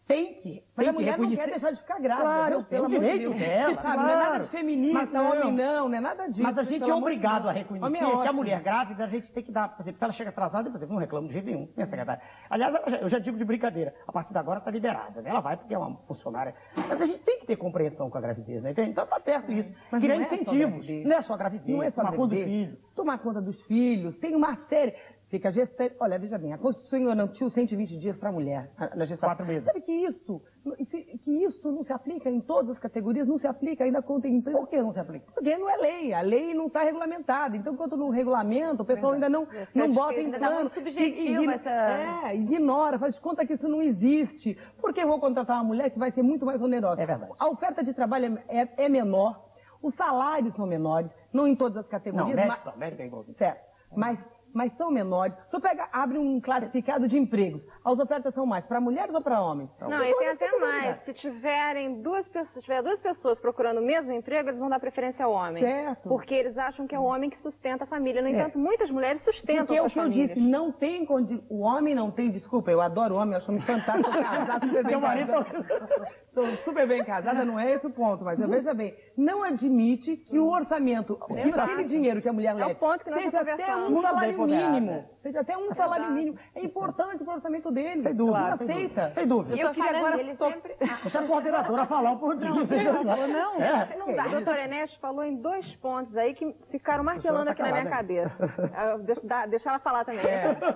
tem que Mas a mulher reconhecer... não quer deixar de ficar grávida. Claro, viu? tem o direito dela. Sabe, não é nada de feminista, Mas não, homem não é nada disso. Mas a gente é obrigado a reconhecer que a ótimo. mulher grávida, a gente tem que dar, por exemplo, se ela chega atrasada, por exemplo, não reclamo de jeito nenhum, minha secretária. Aliás, eu já digo de brincadeira, a partir de agora está liberada, né? Ela vai porque é uma funcionária. Mas a gente tem que ter compreensão com a gravidez, né? Então tá certo isso. Mas criar não é só incentivos. gravidez. Não é só gravidez, Não é só tomar conta dos gravidez. filhos. Tomar conta dos filhos, tem uma série... Fica gestante. Olha, veja bem, a Constituição garantiu 120 dias para a mulher na gestação. 4 meses. Sabe que isto não se aplica em todas as categorias, não se aplica ainda contra empresa. Por que não se aplica? Porque não é lei, a lei não está regulamentada. Então, enquanto não regulamenta, o pessoal ainda não bota em ainda plano. tá muito subjetivo Ignora, faz de conta que isso não existe. Por que eu vou contratar uma mulher que vai ser muito mais onerosa? É verdade. A oferta de trabalho é menor, os salários são menores, não em todas as categorias. Não, médico é igualzinho. Certo, mas são menores. Se eu abre um classificado de empregos, as ofertas são mais para mulheres ou para homens? Não, e tem até mais. Se tiver duas pessoas procurando o mesmo emprego, eles vão dar preferência ao homem. Certo. Porque eles acham que é o homem que sustenta a família. No entanto, muitas mulheres sustentam Porque é o suas que eu famílias. disse, não tem condição. O homem não tem, desculpa, eu adoro homem, eu acho muito fantástico, sou casada, super bem casada. Estou super bem casada, não é esse o ponto, mas veja bem, não admite que o orçamento, que aquele dinheiro que a mulher leva, É o ponto que nós seja estamos até um conversando. salário mínimo. Seja até um salário mínimo. É importante para o orçamento dele. Sem dúvida. Não aceita. Sem dúvida. Eu queria agora... Deixa a coordenadora falar um pouquinho. Não dá. O doutor Enéas falou em 2 pontos aí que ficaram martelando aqui na minha cabeça. Deixa ela falar também.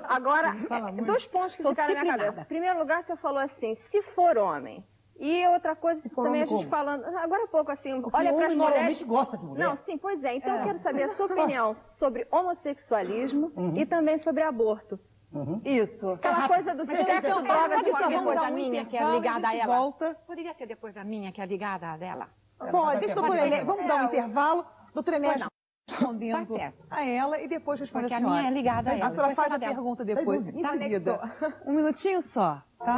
Agora, 2 pontos que ficaram na minha cabeça. Em primeiro lugar, você falou assim, se for homem. E outra coisa que também a gente falando, agora há pouco assim, olha para as mulheres... normalmente gosta de mulher. Não, sim, pois é. Então eu quero saber a sua opinião sobre homossexualismo e também sobre aborto. Isso. Aquela coisa do sexo ou droga de qualquer depois da coisa. minha, que é ligada a ela. Volta. Poderia ser depois da minha, que é ligada a dela. Pode, deixa o doutor Enéas. Vamos dar um intervalo. Doutor Enéas respondendo Tá certo. a ela e depois responde Porque a a senhora. minha é ligada a ela. A senhora faz a Depois dela. pergunta depois, em seguida. Um minutinho só, tá?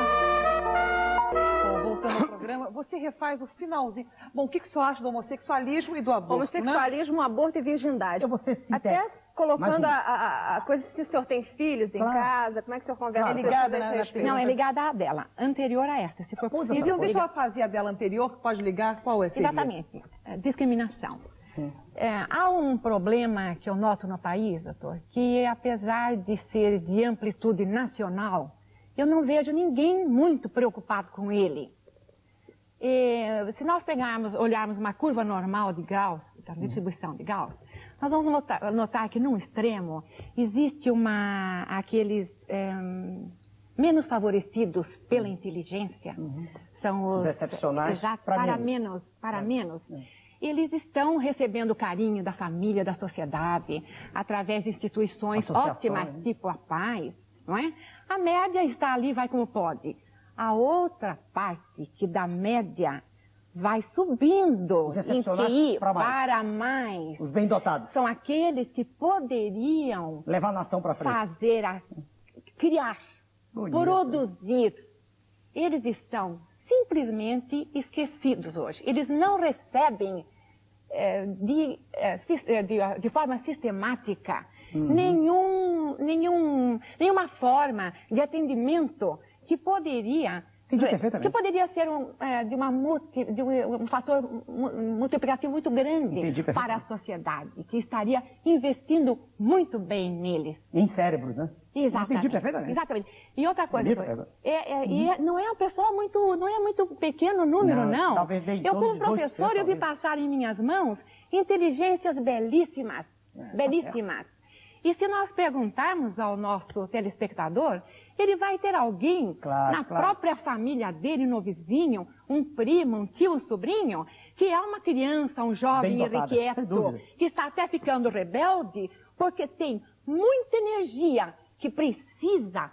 Bom, voltando ao programa, você refaz o finalzinho. Bom, o que o senhor acha do homossexualismo e do aborto, Homossexualismo, aborto e virgindade. Eu vou ser sincero. Até colocando a coisa, se o senhor tem filhos em casa, como é que o senhor conversa? É ligada a esse respeito? Não, é ligada à dela, anterior a esta, se for possível. Então, deixa ela fazer a dela anterior, que pode ligar, qual é? Seria? Exatamente. Discriminação. Há um problema que eu noto no país, doutor, que apesar de ser de amplitude nacional, eu não vejo ninguém muito preocupado com ele. Se nós olharmos uma curva normal de Gauss, da distribuição de Gauss, nós vamos notar que num extremo existe aqueles menos favorecidos pela inteligência, são os excepcionais exato, para menos. Eles estão recebendo o carinho da família, da sociedade, através de instituições ótimas, tipo a paz, não é? A média está ali, vai como pode. A outra parte, que da média vai subindo Os em excepcionais QI para mais. para mais. Os bem dotados. São aqueles que poderiam Levar a nação para frente. fazer, criar, Bonito. produzir. Eles estão simplesmente esquecidos hoje. Eles não recebem de forma sistemática nenhuma forma de atendimento que poderia ser um fator multiplicativo muito grande para a sociedade, que estaria investindo muito bem neles. Em cérebros, né? Exatamente. Entendi perfeitamente. Exatamente. E outra coisa, Entendi, não é um pessoal não é muito pequeno o número, não. Talvez nem Eu, como todos, professor, eu vi passar em minhas mãos inteligências belíssimas, belíssimas. E se nós perguntarmos ao nosso telespectador, ele vai ter alguém na própria família dele, no vizinho, um primo, um tio, um sobrinho, que é uma criança, um jovem irrequieto, que está até ficando rebelde, porque tem muita energia que precisa,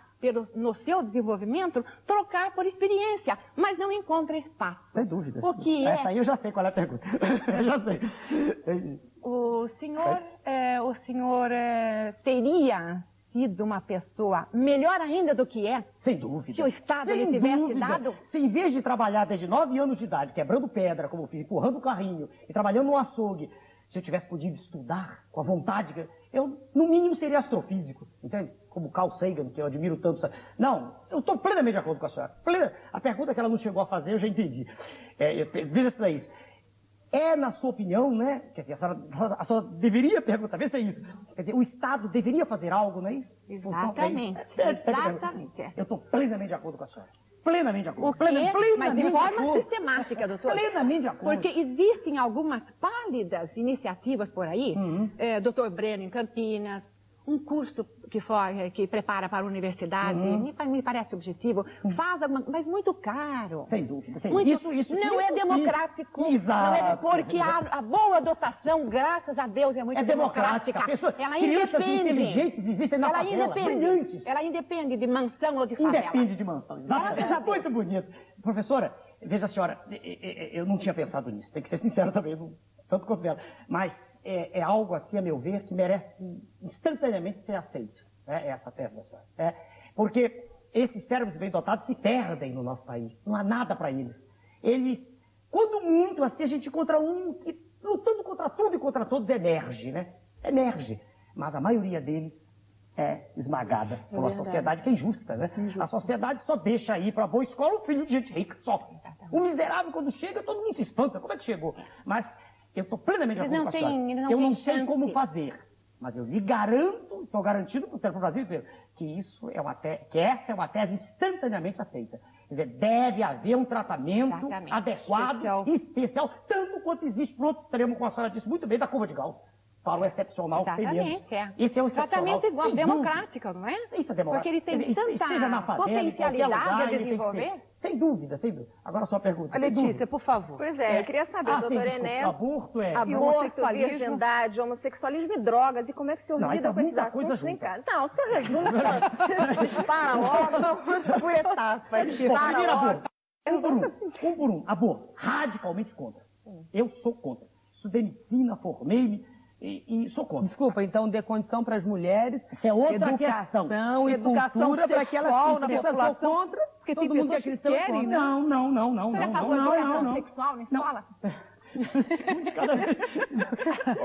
no seu desenvolvimento, trocar por experiência, mas não encontra espaço. Sem dúvida. Essa aí eu já sei qual é a pergunta. Eu já sei. O senhor teria sido uma pessoa melhor ainda do que é? Sem dúvida. Se o Estado lhe tivesse dado? Se em vez de trabalhar desde 9 anos de idade, quebrando pedra, como eu fiz, empurrando o carrinho e trabalhando no açougue, se eu tivesse podido estudar com a vontade, eu, no mínimo, seria astrofísico, entende? Como Carl Sagan, que eu admiro tanto. Não, eu estou plenamente de acordo com a senhora. A pergunta que ela não chegou a fazer, eu já entendi. Veja se é isso. Na sua opinião, né? Quer dizer, a senhora deveria perguntar, vê se é isso. Quer dizer, o Estado deveria fazer algo, não é isso? Exatamente. Exatamente. Eu estou plenamente de acordo com a senhora. Plenamente de acordo. Mas de forma sistemática, doutor. Plenamente de acordo. Porque existem algumas pálidas iniciativas por aí, doutor Breno em Campinas, um curso que prepara para a universidade, me parece objetivo, mas muito caro. Sem dúvida. Isso não é democrático. Exato. Não é porque a boa dotação, graças a Deus, é muito democrática. Ela independe. Inteligentes existem na favela, brilhantes. Ela independe de mansão ou de favela. Independe de mansão, exatamente. Muito bonito. Professora, veja a senhora, eu não tinha pensado nisso, tem que ser sincero também, tanto quanto ela, mas é algo assim, a meu ver, que merece instantaneamente ser aceito. Essa tese da senhora. Porque esses cérebros bem dotados se perdem no nosso país. Não há nada para eles. Eles, quando muito, assim, a gente encontra um que, lutando contra tudo e contra todos, emerge, né? Emerge. Mas a maioria deles é esmagada por uma sociedade que é injusta, né? A sociedade só deixa ir para a boa escola um filho de gente rica, só. O miserável, quando chega, todo mundo se espanta. Como é que chegou? Mas eu estou plenamente de acordo com a senhora. Eu não sei como fazer, mas eu lhe garanto, estou garantido para o Brasil inteiro, que essa é uma tese instantaneamente aceita. Quer dizer, deve haver um tratamento adequado, especial, tanto quanto existe para o outro extremo, como a senhora disse muito bem, da curva de Gauss. Para o excepcional. Exatamente, Esse é o tratamento igual, democrático, não é? Isso é democrático. Porque ele tem tanta potencialidade a desenvolver. Sem dúvida. Agora a sua pergunta. Letícia, por favor. Pois eu queria saber, doutor Enéas, aborto, virgindade, homossexualismo e drogas, e como é que o senhor lida com esses assuntos em casa? Não, o senhor resume, dispara logo, por etapas, dispara logo. Um por um. Aborto, radicalmente contra. Eu sou contra. Estudei medicina, formei-me, e sou contra. Desculpa, então dê condição para as mulheres, isso é outra educação questão. E cultura para que elas na população contra, porque todo mundo que cristão querem, né? Não. Você já falou de educação sexual na escola? Um de cada vez.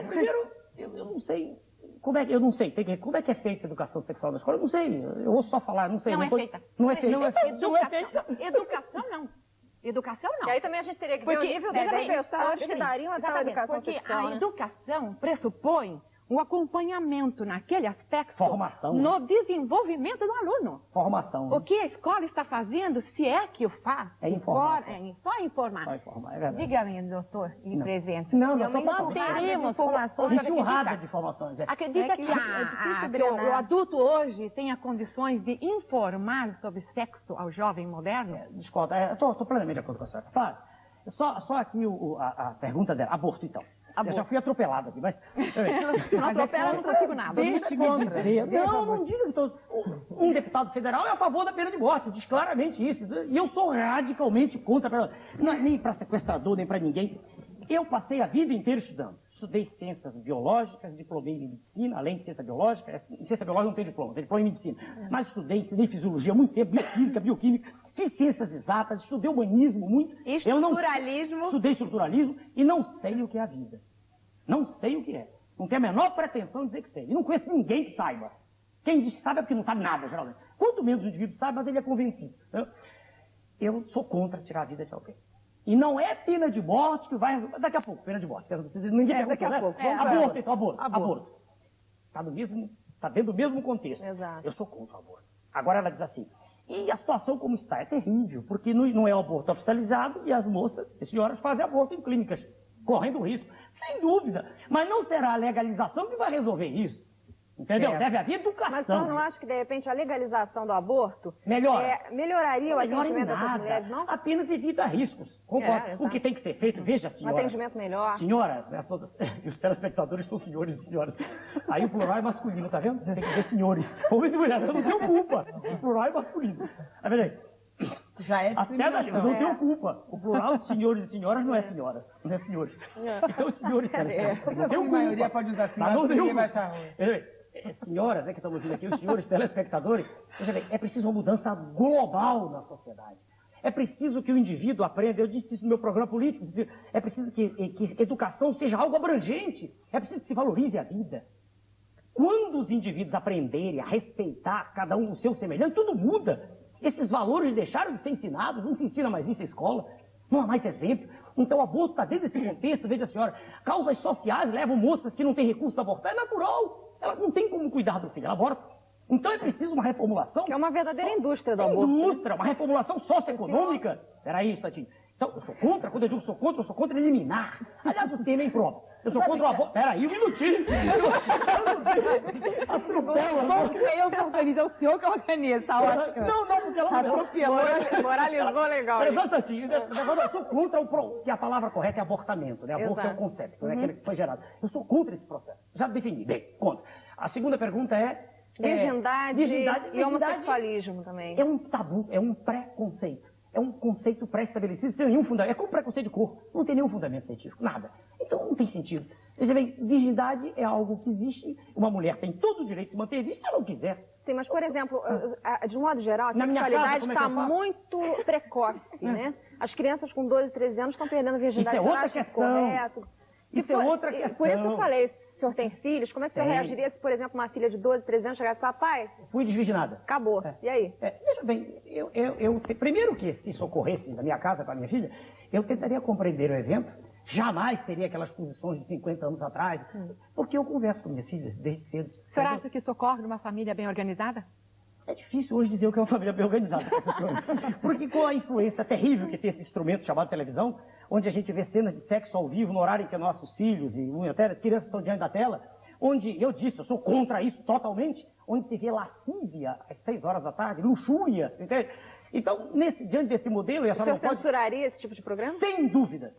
Primeiro, eu não sei. Como é que é feita a educação sexual na escola? Eu não sei. Eu ouço só falar, não sei. Não é feita. Educação não. Educação não. E aí também a gente teria que ver o nível dos professores que dariam a tal educação sexual. Porque a educação pressupõe um acompanhamento naquele aspecto, formação, no desenvolvimento do aluno. Formação. O que a escola está fazendo, se é que o faz, é informar. Só informar. Só informar, é verdade. Diga-me, doutor, e presente. Não, nós teremos informações. Enxurrada de informações. Acredita que o adulto hoje tenha condições de informar sobre sexo ao jovem moderno? Discordo. Estou plenamente de acordo com a senhora. Claro. Só aqui a pergunta dela. Aborto, então. Eu já fui atropelado aqui, mas... Não atropela, não consigo nada. Deixe-me dizer. Não diga que estou... Um deputado federal é a favor da pena de morte, diz claramente isso. E eu sou radicalmente contra, não é nem para sequestrador, nem para ninguém. Eu passei a vida inteira estudando. Estudei ciências biológicas, diplomei em medicina, além de ciência biológica. Em ciência biológica não tem diploma, tem diploma em medicina. Mas estudei fisiologia há muito tempo, biofísica, bioquímica, fiz ciências exatas, estudei humanismo muito. Estruturalismo. Estudei estruturalismo e não sei o que é a vida. Não sei o que é. Não tenho a menor pretensão de dizer que sei. E não conheço ninguém que saiba. Quem diz que sabe é porque não sabe nada, geralmente. Quanto menos o indivíduo sabe, mas ele é convencido. Eu sou contra tirar a vida de alguém. E não é pena de morte que vai... Daqui a pouco, pena de morte. Ninguém perguntou, daqui a pouco. Aborto, então, aborto. Está dentro do mesmo contexto. Exato. Eu sou contra o aborto. Agora ela diz assim, e a situação como está é terrível, porque não é o aborto oficializado e as moças, as senhoras, fazem aborto em clínicas, correndo risco. Sem dúvida. Mas não será a legalização que vai resolver isso. Entendeu? Deve haver educação. Mas eu não acho que, de repente, a legalização do aborto melhoraria o atendimento dessas mulheres, não? Apenas evita riscos. Concordo. O que tem que ser feito, veja, senhora. Um atendimento melhor. Senhoras, né, todas, e os telespectadores são senhores e senhoras. Aí o plural é masculino, tá vendo? Tem que ver senhores. Homens e mulheres, eu não tenho culpa. O plural é masculino. Tá vendo aí? Já é Até dali, eu não tenho culpa. O plural de senhores e senhoras não é senhoras, não é senhores. Então, os senhores telespectadores. Não tenho culpa. A maioria pode usar senhoras, não ninguém vai achar ruim. Senhoras, que estão ouvindo aqui, os senhores telespectadores, veja bem, é preciso uma mudança global na sociedade. É preciso que o indivíduo aprenda, eu disse isso no meu programa político, é preciso que educação seja algo abrangente, é preciso que se valorize a vida. Quando os indivíduos aprenderem a respeitar cada um o seu semelhante, tudo muda. Esses valores deixaram de ser ensinados, não se ensina mais isso na escola, não há mais exemplo. Então o aborto está dentro desse contexto, veja a senhora, causas sociais levam moças que não têm recurso a abortar, é natural. Ela não tem como cuidar do filho, ela aborta. Então é preciso uma reformulação. É uma verdadeira indústria do aborto. Indústria, uma reformulação socioeconômica. Peraí, Statinho. Então, eu sou contra, quando eu digo eu sou contra eliminar. Aliás, o tema é impróprio. Eu sou contra o aborto. Peraí, um minutinho. Bom, que eu que organizo, é o senhor que organiza, tá ótimo. Não, porque ela atropelou. Moralizou legal. Peraí, só um instantinho. Eu sou contra que a palavra correta é abortamento, né? Aborto é o conceito, né? Aquele que foi gerado. Eu sou contra esse processo. Já defini, bem, contra. A segunda pergunta é... Virgindade e homossexualismo também. É um tabu, é um preconceito. É um conceito pré-estabelecido, sem nenhum fundamento. É como preconceito de cor. Não tem nenhum fundamento científico, nada. Então não tem sentido. Veja bem, virgindade é algo que existe. Uma mulher tem todo o direito de se manter virgem se ela não quiser. Sim, mas, por exemplo, de um modo geral, a sexualidade está muito precoce, né? As crianças com 12, 13 anos estão perdendo a virgindade. Isso é outra questão. Correto. Isso é outra questão. Por isso eu falei, se o senhor tem filhos, como é que o senhor reagiria se, por exemplo, uma filha de 12, 13 anos chegasse e falasse, papai... Fui desvirginada. Acabou. E aí? Veja bem, primeiro que se isso ocorresse na minha casa com a minha filha, eu tentaria compreender o evento, jamais teria aquelas posições de 50 anos atrás, porque eu converso com minhas filhas desde cedo. O senhor acha que isso ocorre numa família bem organizada? É difícil hoje dizer o que é uma família bem organizada, porque com a influência terrível que tem esse instrumento chamado televisão, onde a gente vê cenas de sexo ao vivo no horário em que nossos filhos e até crianças estão diante da tela, onde, eu disse, eu sou contra isso totalmente, onde se vê lascívia às 6 horas da tarde, luxúria, entende? Então, diante desse modelo... O senhor censuraria esse tipo de programa? Sem dúvida.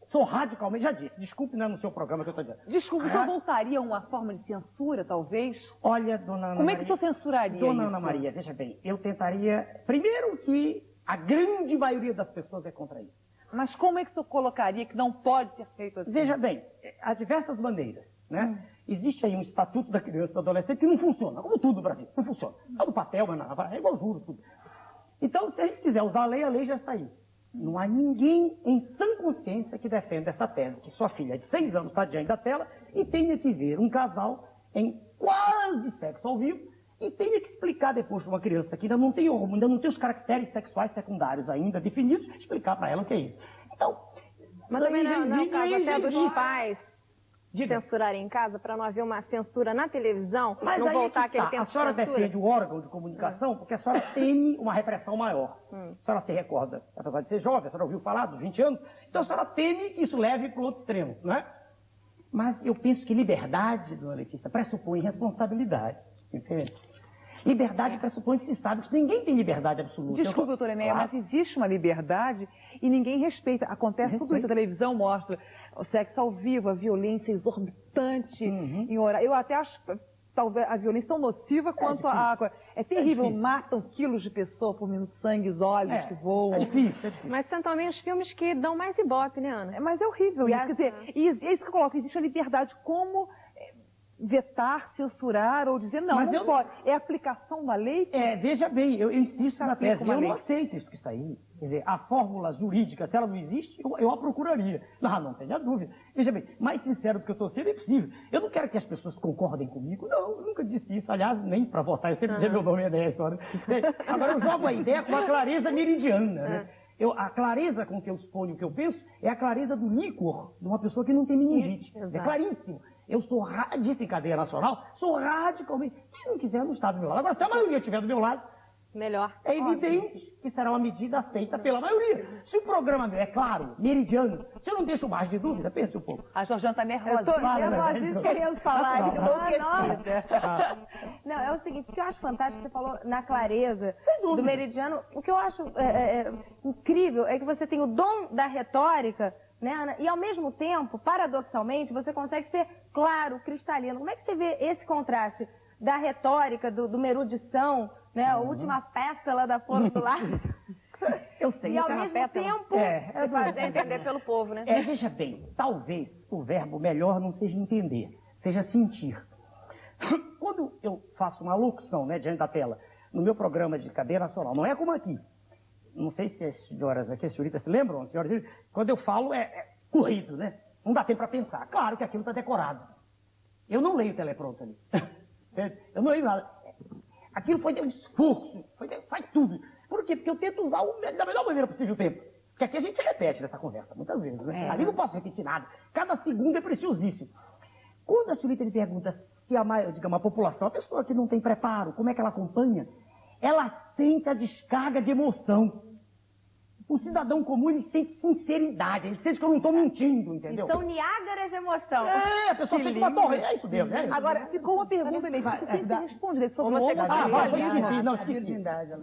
Sou radicalmente, já disse, desculpe, não é no seu programa que eu estou dizendo. Desculpe, o senhor voltaria a uma forma de censura, talvez? Olha, dona Ana Maria... Como é que o senhor censuraria Dona isso? Ana Maria, veja bem, eu tentaria... Primeiro que a grande maioria das pessoas é contra isso. Mas como é que o senhor colocaria que não pode ser feito assim? Veja bem, há diversas maneiras, né? Existe aí um estatuto da criança e do adolescente que não funciona, como tudo no Brasil, não funciona. É do papel, mas não, é igual juro, tudo. Então, se a gente quiser usar a lei já está aí. Não há ninguém em sã consciência que defenda essa tese, que sua filha de 6 anos está diante da tela e tenha que ver um casal em quase sexo ao vivo e tenha que explicar depois para uma criança que ainda não tem os caracteres sexuais secundários ainda definidos, explicar para ela o que é isso. Então, mas também não é o caso até dos pais censurarem em casa para não haver uma censura na televisão, mas não voltar aquele tempo a senhora de censura? defende o órgão de comunicação porque a senhora teme uma repressão maior. A senhora se recorda, apesar de ser jovem, a senhora ouviu falar dos 20 anos, então a senhora teme que isso leve para o outro extremo, não é? Mas eu penso que liberdade, dona Letícia, pressupõe responsabilidade, entende? Liberdade pressupõe que se sabe que ninguém tem liberdade absoluta. Desculpa, doutora Enéia, mas existe uma liberdade e ninguém respeita. Acontece tudo isso, a televisão mostra o sexo ao vivo, a violência exorbitante em horário. Eu até acho talvez a violência tão nociva quanto a... É terrível, matam quilos de pessoa por minuto, sangue, olhos que voam. É difícil. Mas são também os filmes que dão mais ibope, né, Ana? Mas é horrível isso. Quer dizer, e é isso que eu coloco, existe a liberdade como vetar, censurar ou dizer não, não pode. É a aplicação da lei? Veja bem, eu insisto na tese, eu não aceito isso que está aí. Quer dizer, a fórmula jurídica, se ela não existe, eu a procuraria. Não tenha dúvida. Veja bem, mais sincero do que eu estou sendo é impossível. Eu não quero que as pessoas concordem comigo, não, eu nunca disse isso. Aliás, nem para votar, eu sempre dizia meu nome é Enéas. Agora eu jogo a ideia com a clareza meridiana, né? A clareza com que eu exponho o que eu penso é a clareza do líquor de uma pessoa que não tem meningite. É claríssimo. Eu disse em cadeia nacional, sou radicalmente... Quem não quiser não está do meu lado. Agora, se a maioria estiver do meu lado, melhor. É evidente que será uma medida aceita pela maioria. Se o programa é claro, meridiano, se eu não deixo mais de dúvida, pense um pouco. A Georgiana está nervosa. Eu estou nervosíssima querendo falar. Não, é o seguinte, o que eu acho fantástico, você falou na clareza do meridiano, o que eu acho incrível é que você tem o dom da retórica, né, Ana? E ao mesmo tempo, paradoxalmente, você consegue ser claro, cristalino. Como é que você vê esse contraste da retórica, de uma erudição, né? A última peça lá da Flor do Lar. Eu sei. E ao mesmo tempo, fazer entender pelo povo, né? Veja bem, talvez o verbo melhor não seja entender, seja sentir. Quando eu faço uma locução, né, diante da tela, no meu programa de cadeia nacional, não é como aqui. Não sei se as senhoras aqui, as senhoritas se lembram, as senhoras, quando eu falo é corrido, né? Não dá tempo para pensar. Claro que aquilo está decorado. Eu não leio teleprompter ali. Eu não leio nada. Aquilo foi de um esforço, sai tudo. Por quê? Porque eu tento usar da melhor maneira possível o tempo. Porque aqui a gente repete nessa conversa, muitas vezes. Né? Ali não posso repetir nada. Cada segundo é preciosíssimo. Quando a senhorita me pergunta se a população, a pessoa que não tem preparo, como é que ela acompanha, ela sente a descarga de emoção. O cidadão comum, ele sente sinceridade, ele sente que eu não estou mentindo, entendeu? São Niágaras de emoção. A pessoa sente uma torre, é isso mesmo. Agora, ficou uma pergunta, Inês, você tem que responder sobre esqueci.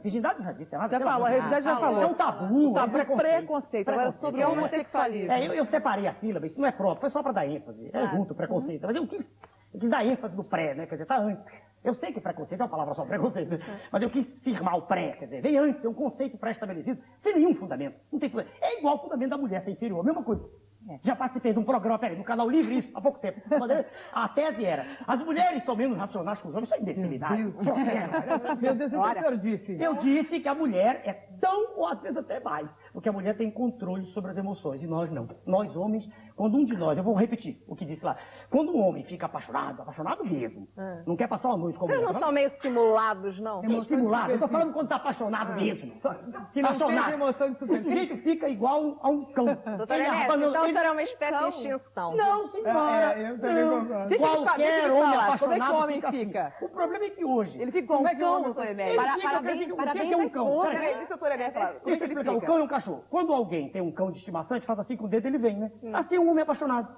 Virgindade já disse. Já falou, a realidade já falou. É um tabu, preconceito. Agora, sobre o homossexualismo. Eu separei a sílaba, isso não é próprio, foi só para dar ênfase. É junto o preconceito. Mas eu quis dar ênfase no pré, né? Quer dizer, tá antes. Eu sei que preconceito é uma palavra só, preconceito, mas eu quis firmar o pré, quer dizer, vem antes, é um conceito pré-estabelecido, sem nenhum fundamento. Não tem fundamento. É igual ao fundamento da mulher ser inferior, a mesma coisa. Já participei de um programa, no Canal Livre, isso, há pouco tempo. A tese era, as mulheres são menos racionais que os homens, isso é imbecilidade. Meu Deus, o que o senhor disse? Eu disse que a mulher é tão, ou às vezes até mais, porque a mulher tem controle sobre as emoções, e nós não. Nós homens, quando um de nós, eu vou repetir o que disse lá, quando um homem fica apaixonado mesmo, não quer passar uma noite com a mulher. Vocês não são meio simulados, não? Estimulado, eu tô falando quando tá apaixonado mesmo. Que não tem emoção de o sujeito fica igual a um cão. Doutora Inês, então será uma espécie de extinção. Não, senhora. Eu também concordo. Qualquer homem apaixonado como é que o homem fica? O problema é que hoje... Ele fica como um cão, doutora Inês. Parabéns é um cão. Peraí, deixa a doutora Inês falar. Como é que ele fica? O cão é um cachorro. Quando alguém tem um cão de estimação, a gente faz assim com o dedo, ele vem, né? Assim um homem apaixonado.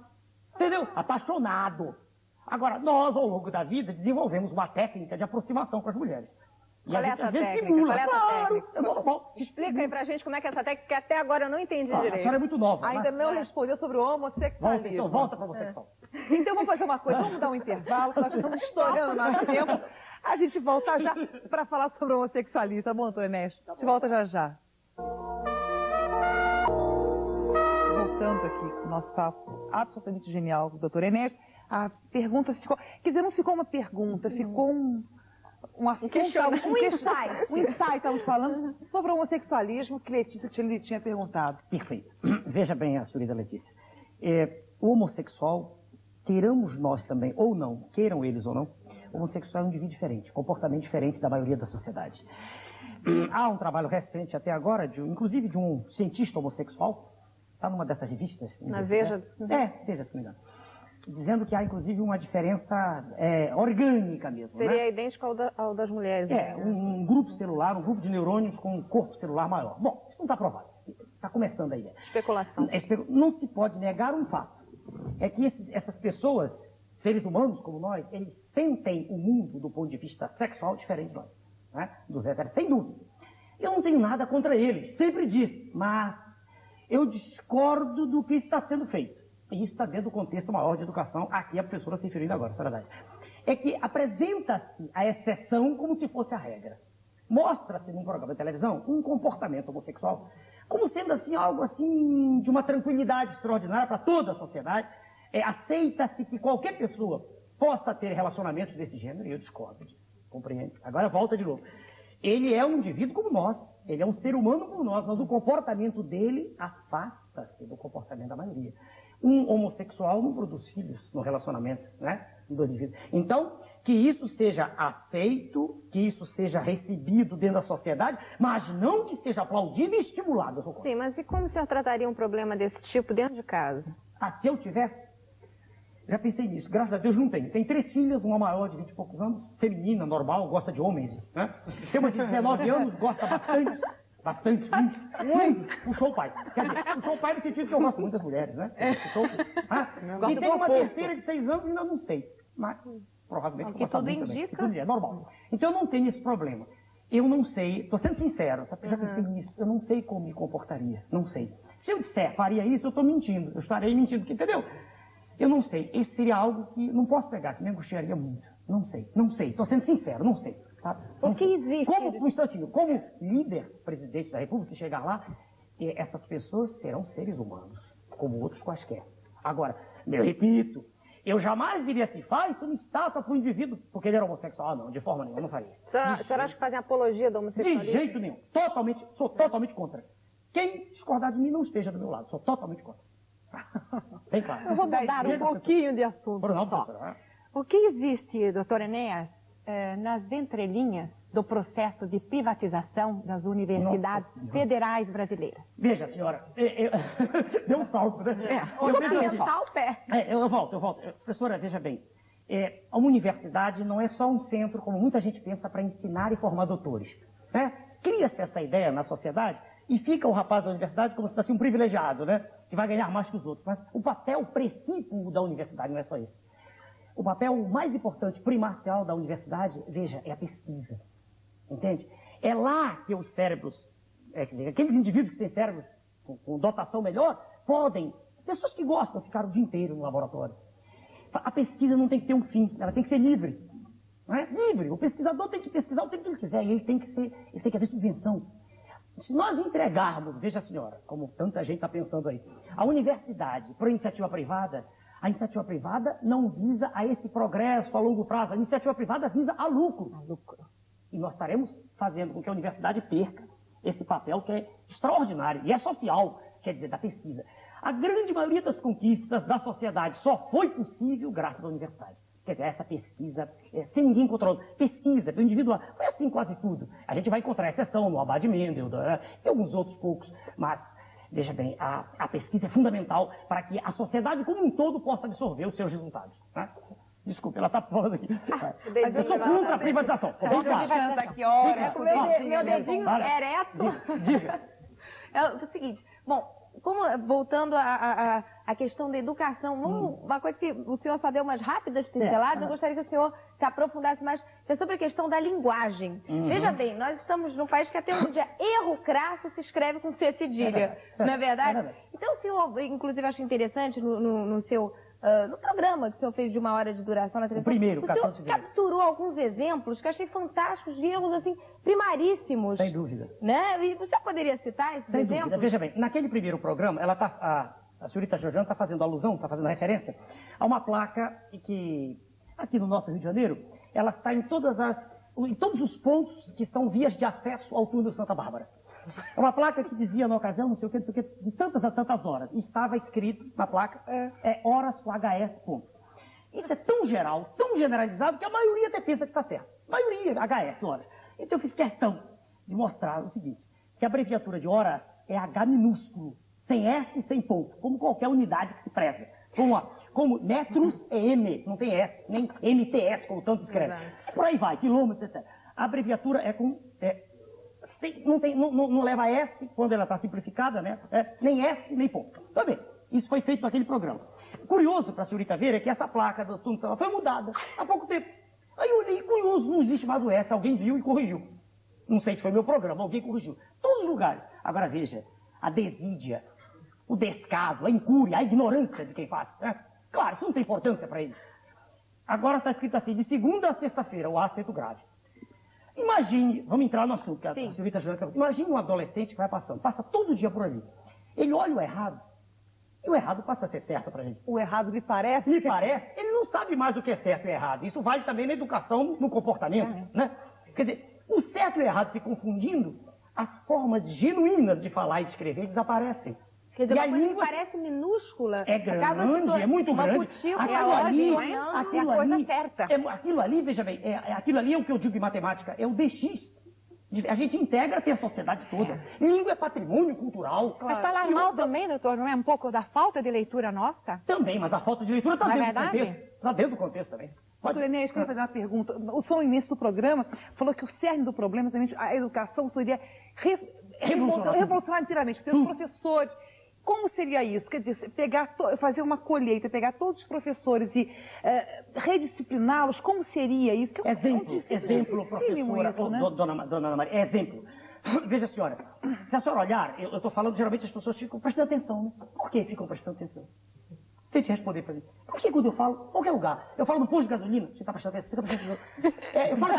Entendeu? Apaixonado. Agora, nós, ao longo da vida, desenvolvemos uma técnica de aproximação com as mulheres. E Qual a é gente, essa às vezes, técnica? simula. Qual é essa Claro, técnica? é normal. Explica aí pra gente como é que é essa técnica, que até agora eu não entendi A direito. senhora é muito nova. Ainda não respondeu sobre o homossexualismo. Então volta para você. Então vamos fazer uma coisa, vamos dar um intervalo, que nós estamos estourando o nosso tempo. A gente volta já para falar sobre o homossexualismo, tá bom, doutora Inês? A gente volta já. Voltando aqui com o nosso papo absolutamente genial com o doutor Enéas, a pergunta ficou... Quer dizer, não ficou uma pergunta, ficou um assunto... Um insight, estamos falando sobre o homossexualismo que Letícia tinha perguntado. Perfeito. Veja bem, a senhorita Letícia. O homossexual, queiramos nós também, ou não, queiram eles ou não, o homossexual é um indivíduo diferente, comportamento diferente da maioria da sociedade. Há um trabalho recente até agora, inclusive de um cientista homossexual, está numa dessas revistas. Na Veja? Veja, se não me engano. Dizendo que há, inclusive, uma diferença orgânica mesmo. Seria idêntico ao das mulheres. Um grupo celular, um grupo de neurônios com um corpo celular maior. Bom, isso não está provado. Está começando a ideia. Especulação. Não se pode negar um fato. É que essas pessoas, seres humanos como nós, eles sentem o mundo do ponto de vista sexual diferente de nós, né? Dos héteros, sem dúvida. Eu não tenho nada contra eles, sempre disse, mas eu discordo do que está sendo feito. E isso está dentro do contexto maior de educação, aqui a professora se referindo agora, isso é verdade. É que apresenta-se a exceção como se fosse a regra. Mostra-se num programa de televisão um comportamento homossexual como sendo assim algo assim de uma tranquilidade extraordinária para toda a sociedade. Aceita-se que qualquer pessoa possa ter relacionamentos desse gênero, e eu discordo disso, compreende? Agora volta de novo. Ele é um indivíduo como nós, ele é um ser humano como nós, mas o comportamento dele afasta-se do comportamento da maioria. Um homossexual não produz filhos no relacionamento, né? Do indivíduo. Então, que isso seja aceito, que isso seja recebido dentro da sociedade, mas não que seja aplaudido e estimulado. Sim, mas e como o senhor trataria um problema desse tipo dentro de casa? Se eu tivesse, já pensei nisso, graças a Deus não tenho. Tem 3 filhas, uma maior de 20 e poucos anos, feminina, normal, gosta de homens, né? Tem uma de 19 anos, gosta bastante, muito, puxou o pai. Quer dizer, puxou o pai no sentido que eu gosto muito das mulheres, né? E tem uma terceira de 6 anos, ainda não sei, mas provavelmente... Que tudo indica. Tudo é normal. Então eu não tenho esse problema. Eu não sei, estou sendo sincero, sabe? Já pensei nisso, eu não sei como me comportaria, não sei. Se eu disser, faria isso, eu estou mentindo, eu estarei mentindo, porque, entendeu? Eu não sei, esse seria algo que não posso negar, que me angustiaria muito. Não sei, estou sendo sincero, não sei. Tá? O que existe? Um instantinho, como líder, presidente da República, se chegar lá, essas pessoas serão seres humanos, como outros quaisquer. Agora, eu repito, eu jamais diria assim, faz uma estátua para o indivíduo, porque ele era homossexual. Não, de forma nenhuma, eu não faria isso. A senhora acha que fazem apologia do homossexualismo? De jeito nenhum, sou totalmente contra. Quem discordar de mim não esteja do meu lado, sou totalmente contra. Bem claro. Eu vou mudar um pouquinho de assunto só. O que existe, doutor Enéas, nas entrelinhas do processo de privatização das universidades federais brasileiras? Veja, senhora, deu um salto, né? O pé. Eu volto. Professora, veja bem, uma universidade não é só um centro, como muita gente pensa, para ensinar e formar doutores. Né? Cria-se essa ideia na sociedade e fica o rapaz da universidade como se fosse um privilegiado, né? Que vai ganhar mais que os outros. Mas o papel princípio da universidade não é só esse. O papel mais importante, primordial da universidade, veja, é a pesquisa. Entende? É lá que os cérebros, quer dizer, aqueles indivíduos que têm cérebros com dotação melhor, podem, pessoas que gostam, ficar o dia inteiro no laboratório. A pesquisa não tem que ter um fim, ela tem que ser livre. Não é? Livre. O pesquisador tem que pesquisar o tempo que ele quiser, e ele tem que haver subvenção. Se nós entregarmos, veja a senhora, como tanta gente está pensando aí, a universidade para a iniciativa privada não visa a esse progresso a longo prazo, a iniciativa privada visa a lucro. E nós estaremos fazendo com que a universidade perca esse papel que é extraordinário e é social, quer dizer, da pesquisa. A grande maioria das conquistas da sociedade só foi possível graças à universidade. Quer dizer, essa pesquisa, sem ninguém controlando, pesquisa do indivíduo, foi assim quase tudo. A gente vai encontrar exceção no Abad Mendel, e alguns outros poucos, mas, veja bem, a pesquisa é fundamental para que a sociedade como um todo possa absorver os seus resultados. Né? Desculpa, ela está falando aqui. Mas eu sou contra a privatização. Meu dedinho ereto. Diga. É o seguinte, bom, voltando à questão da educação, uma coisa que o senhor só deu umas rápidas pinceladas, eu gostaria que o senhor se aprofundasse mais, é sobre a questão da linguagem. Veja bem, nós estamos num país que até onde erro crasso se escreve com C cedilha, não é verdade? Então o senhor, inclusive, acho interessante no seu... no programa que o senhor fez de 1 hora de duração na televisão, o senhor capturou alguns exemplos que eu achei fantásticos, de erros assim, primaríssimos. Sem dúvida. Né? E o senhor poderia citar esses exemplos? Dúvida. Veja bem, naquele primeiro programa, a senhorita Jojana está fazendo alusão, está fazendo referência a uma placa que, aqui no nosso Rio de Janeiro, ela está em todos os pontos que são vias de acesso ao túnel Santa Bárbara. É uma placa que dizia na ocasião, não sei o que, de tantas a tantas horas. E estava escrito na placa, horas com HS, ponto. Isso é tão geral, tão generalizado, que a maioria até pensa que está certo. Maioria, HS, horas. Então eu fiz questão de mostrar o seguinte, que a abreviatura de horas é H minúsculo, sem S e sem ponto, como qualquer unidade que se preza. Como metros é M, não tem S, nem MTS, como tanto escreve. Por aí vai, quilômetros, etc. A abreviatura é com... Não leva S quando ela está simplificada, né? Nem S, nem ponto. Tá bem, isso foi feito naquele programa. Curioso para a senhorita ver é que essa placa do túnel foi mudada há pouco tempo. Aí eu olhei, curioso, não existe mais o S, alguém viu e corrigiu. Não sei se foi meu programa, alguém corrigiu. Todos os lugares. Agora veja, a desídia, o descaso, a incúria, a ignorância de quem faz. Né? Claro, isso não tem importância para eles. Agora está escrito assim, de segunda a sexta-feira, o acento grave. Imagine, vamos entrar no assunto, que a Silvita Júlia, imagine um adolescente que vai passando, passa todo dia por ali. Ele olha o errado, e o errado passa a ser certo para ele. O errado lhe parece? Me parece, ele não sabe mais o que é certo e errado. Isso vale também na educação, no comportamento, né? Quer dizer, o certo e o errado se confundindo, as formas genuínas de falar e de escrever desaparecem. Quer dizer, E uma a coisa que língua parece minúscula. é grande, é muito grande. Aquilo ali, veja bem, aquilo ali é o que eu digo em matemática, é o DX. A gente integra a sociedade toda. Língua é patrimônio cultural. Mas falar mal também, doutor, não é um pouco da falta de leitura nossa? Também, mas a falta de leitura está Não é dentro do verdade? contexto. Está dentro do contexto também. Doutor Enéas, queria fazer uma pergunta. O senhor, no início do programa, falou que o cerne do problema, exatamente, a educação, sua ideia revolucionar inteiramente, ter os professores. Como seria isso? Quer dizer, fazer uma colheita, pegar todos os professores e rediscipliná-los, como seria isso? Que Exemplo, professora, isso, né? dona Ana Maria, exemplo. Veja, senhora, se a senhora olhar, eu estou falando, geralmente as pessoas ficam prestando atenção, né? Por que ficam prestando atenção? Tente responder para mim. Por que quando eu falo, qualquer lugar, eu falo no posto de gasolina, você está prestando atenção, você está prestando atenção. Eu falo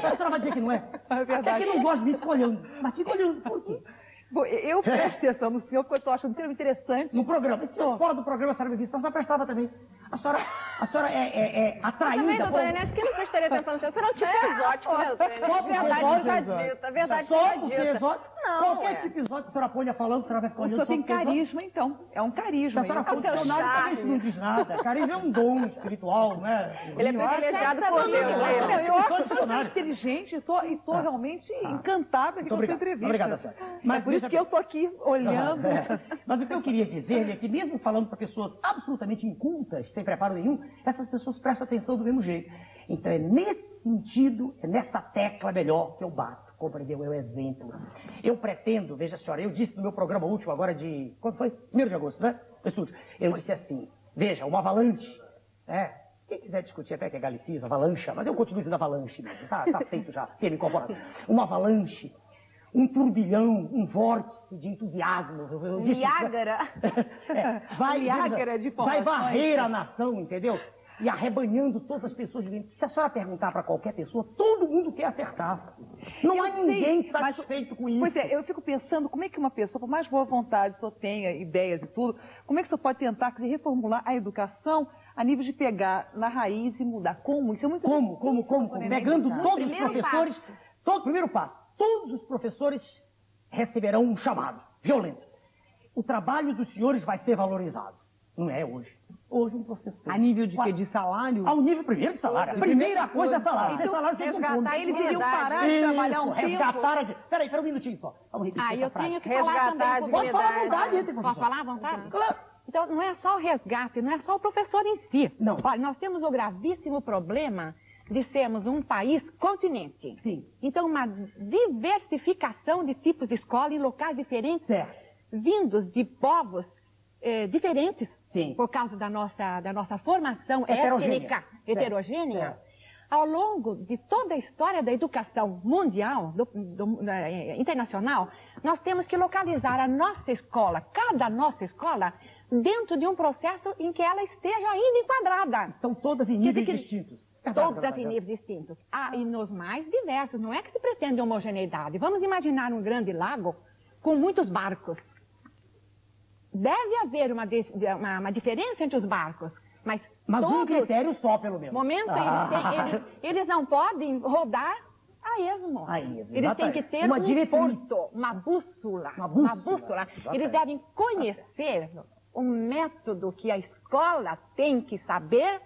a senhora vai dizer que não é. É verdade. Até que não gosta de mim, fica olhando. Mas fica olhando, por quê? Bom, eu presto atenção no senhor, porque eu estou achando extremamente interessante. No programa. E se fora do programa a senhora me visse, a senhora prestava também. A senhora é atraída. Também, doutora Enéas, que não prestaria atenção no senhor? Você não tipo exótico, né, doutora Enéas? Só A verdade já dita, a verdade Só já porque dita. exótico. Não, Qualquer tipo de exótico que a senhora ponha falando, a senhora vai ficar O olhando. senhor tem só porque é carisma, então. É um carisma. Se a senhora isso. for dicionário, também isso não diz nada. Carisma é um dom espiritual, né? Ele é privilegiado por Deus. Não, né? eu acho que você é inteligente e estou realmente encantada aqui com a sua entrevista. Obrigado, senhora. É por isso que eu estou aqui olhando. Mas o que eu queria dizer é que mesmo falando para pessoas absolutamente incultas, sem preparo nenhum, essas pessoas prestam atenção do mesmo jeito. Então é nesse sentido, é nessa tecla melhor que eu bato. Compreendeu? É o exemplo. Eu pretendo, veja senhora, eu disse no meu programa último agora de... Quando foi? 1º de agosto, né? Esse último. Eu disse assim, veja, uma avalanche, quem quiser discutir até que é galicismo, avalanche, mas eu continuo dizendo avalanche mesmo, tá feito já, termo incorporado. Uma avalanche, um turbilhão, um vórtice de entusiasmo. Eu disse, Niágara. Niágara de vai informações. varrer a nação, entendeu? E arrebanhando todas as pessoas de dentro. Se a senhora perguntar para qualquer pessoa, todo mundo quer acertar. Não há ninguém satisfeito com isso. Pois é, eu fico pensando como é que uma pessoa, por mais boa vontade, só tenha ideias e tudo, como é que você pode tentar reformular a educação a nível de pegar na raiz e mudar? Como? Isso é muito Como? Pegando todos os professores, primeiro passo, todos os professores receberão um chamado violento. O trabalho dos senhores vai ser valorizado. Não é hoje. Hoje um professor. A nível de quê? De salário? Ao nível primeiro de salário. A primeira coisa é salário. Então, salário sem resgatar, eles iriam parar de trabalhar um tempo. Peraí, um minutinho só. Vamos repetir Eu essa frase. tenho que falar também. Pode falar à vontade, professor. Posso falar à vontade? Claro. Então, não é só o resgate, não é só o professor em si. Não. Olha, nós temos o gravíssimo problema de sermos um país continente. Sim. Então, uma diversificação de tipos de escola em locais diferentes, Certo. vindos de povos diferentes, Sim. por causa da nossa formação Heterogênea. étnica heterogênea. Certo. Ao longo de toda a história da educação mundial, internacional, nós temos que localizar a nossa escola, cada nossa escola, dentro de um processo em que ela esteja ainda enquadrada. Estão todas em níveis distintos. Todas em níveis distintos. E nos mais diversos. Não é que se pretende homogeneidade. Vamos imaginar um grande lago com muitos barcos. Deve haver uma diferença entre os barcos, mas um critério só, pelo menos. Eles não podem rodar a esmo. Eles têm que ter uma um porto, uma bússola. Eles devem conhecer o método que a escola tem que saber,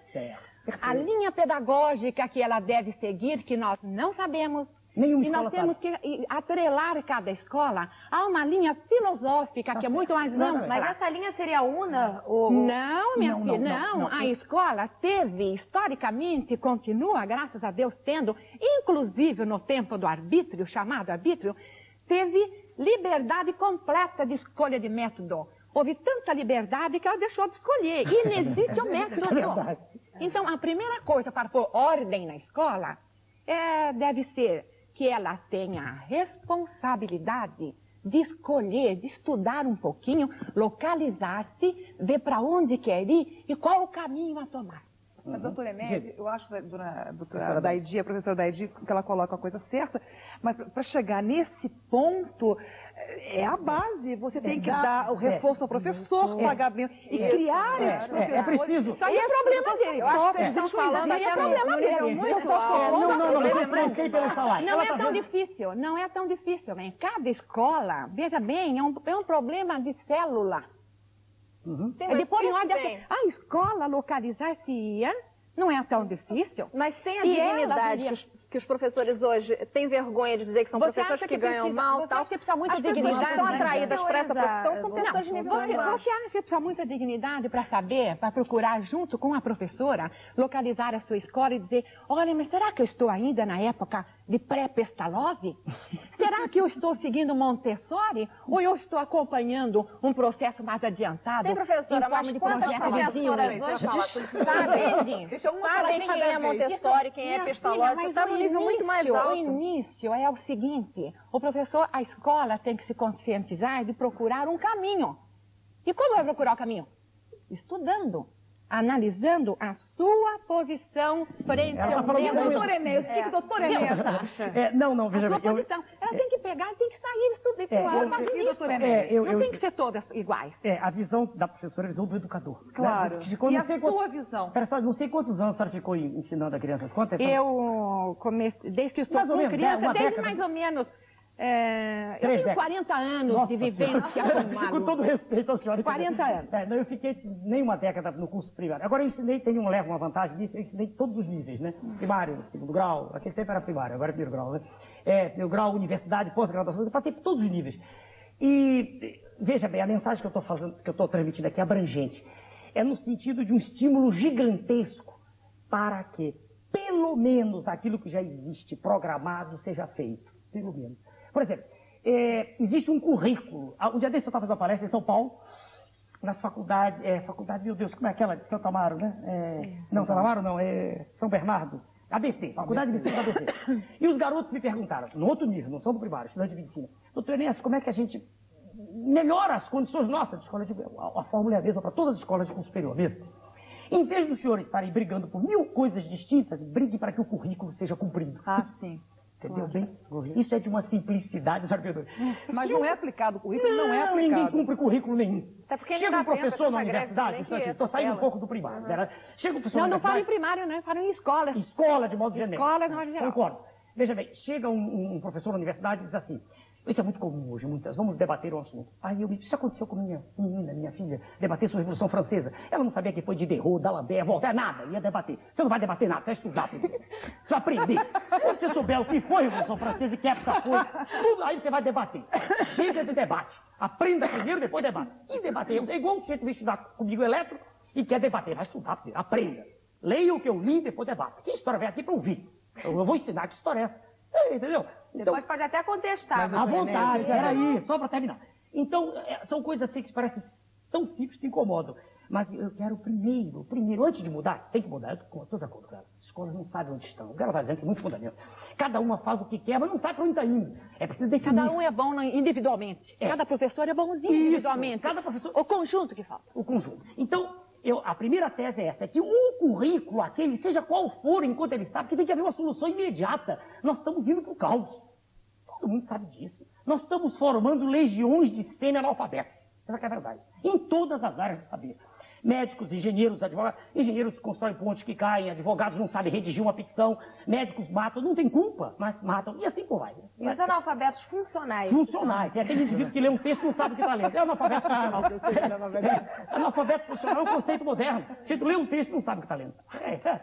a linha pedagógica que ela deve seguir, que nós não sabemos. E nós temos que atrelar cada escola a uma linha filosófica que é muito mais ampla. Mas essa linha seria una? Não, minha filha, não. A escola teve, historicamente, continua, graças a Deus, tendo, inclusive no tempo do arbítrio, chamado arbítrio, teve liberdade completa de escolha de método. Houve tanta liberdade que ela deixou de escolher. E não existe o método. Então, a primeira coisa para pôr ordem na escola deve ser que ela tenha a responsabilidade de escolher, de estudar um pouquinho, localizar-se, ver para onde quer ir e qual o caminho a tomar. Mas, doutora Enésia, eu acho que a doutora Daidi, a professora Daidi, que ela coloca a coisa certa, mas para chegar nesse ponto, é a base. Você tem que dar o reforço ao professor, pagamento, e criar esses professores. É preciso. Isso aí é problema dele. Eu acho que eles estão falando Isso aí é problema dele. Não é tão difícil, não é tão difícil. Em cada escola, veja bem, é um problema de célula. De pôr em ordem a escola localizar-se-ia, não é tão difícil. Mas sem a dignidade que os professores hoje têm vergonha de dizer que são professores que ganham mal, você acha que precisa muita dignidade? As pessoas que estão atraídas para essa profissão são pessoas de nível baixo. Você acha que precisa muita dignidade para saber, para procurar junto com a professora, localizar a sua escola e dizer, olha, mas será que eu estou ainda na época de pré-Pestalozzi? Será que eu estou seguindo Montessori ou eu estou acompanhando um processo mais adiantado? Tem, professora, em forma de projeto de sabem quem é Montessori, quem é Pestalozzi, está no nível muito mais alto. O início é o seguinte, a escola tem que se conscientizar de procurar um caminho. E como vai procurar o caminho? Estudando, analisando a sua posição frente ao tema. Doutora Enésia, o que a doutora Enésia acha? Não, veja bem. Ela tem que pegar, tem que sair estudar. Não tem que ser todas iguais. A visão da professora é a visão do educador. Claro. Né? E a sua visão? Não sei quantos anos a senhora ficou ensinando a crianças. Quanto tempo? Eu comecei, desde que estou com criança, desde mais ou menos... eu tenho 40 anos de vivência acumulada. Com todo respeito à senhora. 40 anos. Eu fiquei nem uma década no curso primário. Agora eu ensinei, leva uma vantagem disso, eu ensinei todos os níveis, né? Primário, segundo grau, aquele tempo era primário, agora é primeiro grau, né? Primeiro grau, universidade, pós-graduação, eu passei por todos os níveis. E veja bem, a mensagem que eu estou fazendo, que eu estou transmitindo aqui é abrangente. É no sentido de um estímulo gigantesco para que, pelo menos, aquilo que já existe programado seja feito. Pelo menos. Por exemplo, existe um currículo. Um dia desse eu estava fazendo uma palestra em São Paulo, nas faculdades, meu Deus, como é aquela de Santo Amaro, né? Não, Santo Amaro não, São Bernardo. ABC, Faculdade de Medicina do ABC. E os garotos me perguntaram, no outro nível, não são do primário, estudante de medicina, doutor Enéas, como é que a gente melhora as condições nossas de escola de... A fórmula é a mesma para todas as escolas de curso superior mesmo. Em vez dos senhores estarem brigando por 1000 coisas distintas, brigue para que o currículo seja cumprido. Ah, sim. Entendeu bem? Isso é de uma simplicidade, sabe? Mas não é aplicado, o currículo não é aplicado. Ninguém cumpre currículo nenhum. Chega um professor na universidade, estou saindo um pouco do primário. Chega um professor na universidade... Não falo em primário, né? Falo em escola. Escola, de modo genérico. Escola, de modo geral. Concordo. Veja bem, chega um professor na universidade e diz assim, isso é muito comum hoje, vamos debater um assunto. Aí isso aconteceu com minha menina, minha filha, debater sobre a Revolução Francesa. Ela não sabia que foi de Diderot, d'Alembert, Voltaire, nada, ia debater. Você não vai debater nada, você vai estudar primeiro. Você vai aprender. Quando você souber o que foi a Revolução Francesa e que época foi, tudo, aí você vai debater. Chega de debate. Aprenda primeiro, depois debate. E debater, é igual um sujeito que vem estudar comigo eletro e quer debater. Vai estudar primeiro, aprenda. Leia o que eu li, depois debate. Que história vem aqui para ouvir? Eu vou ensinar que história é essa. Entendeu? Então, depois pode até contestar. À vontade, peraí, só para terminar. Então, são coisas assim que parecem tão simples que incomodam. Mas eu quero primeiro, antes de mudar, tem que mudar. Eu estou de acordo, cara. As escolas não sabem onde estão. O cara está dizendo que é muito fundamento. Cada uma faz o que quer, mas não sabe para onde está indo. É preciso definir. Cada um é bom individualmente. Cada professor é bonzinho individualmente. Cada professor... O conjunto que falta. O conjunto. Então, a primeira tese é essa, é que um currículo, aquele, seja qual for, enquanto ele está, porque tem que haver uma solução imediata. Nós estamos indo para o caos. Todo mundo sabe disso. Nós estamos formando legiões de semi-analfabetos. Essa é a verdade. Em todas as áreas do saber. Médicos, engenheiros, advogados. Engenheiros constroem pontes que caem, advogados não sabem redigir uma ficção, médicos matam, não tem culpa, mas matam. E assim por vai. E os analfabetos funcionais? Funcionais. É aquele indivíduo que lê um texto e não sabe o que está lendo. É analfabeto funcional. Analfabeto funcional é um conceito moderno. Você lê um texto e não sabe o que está lendo. Isso é.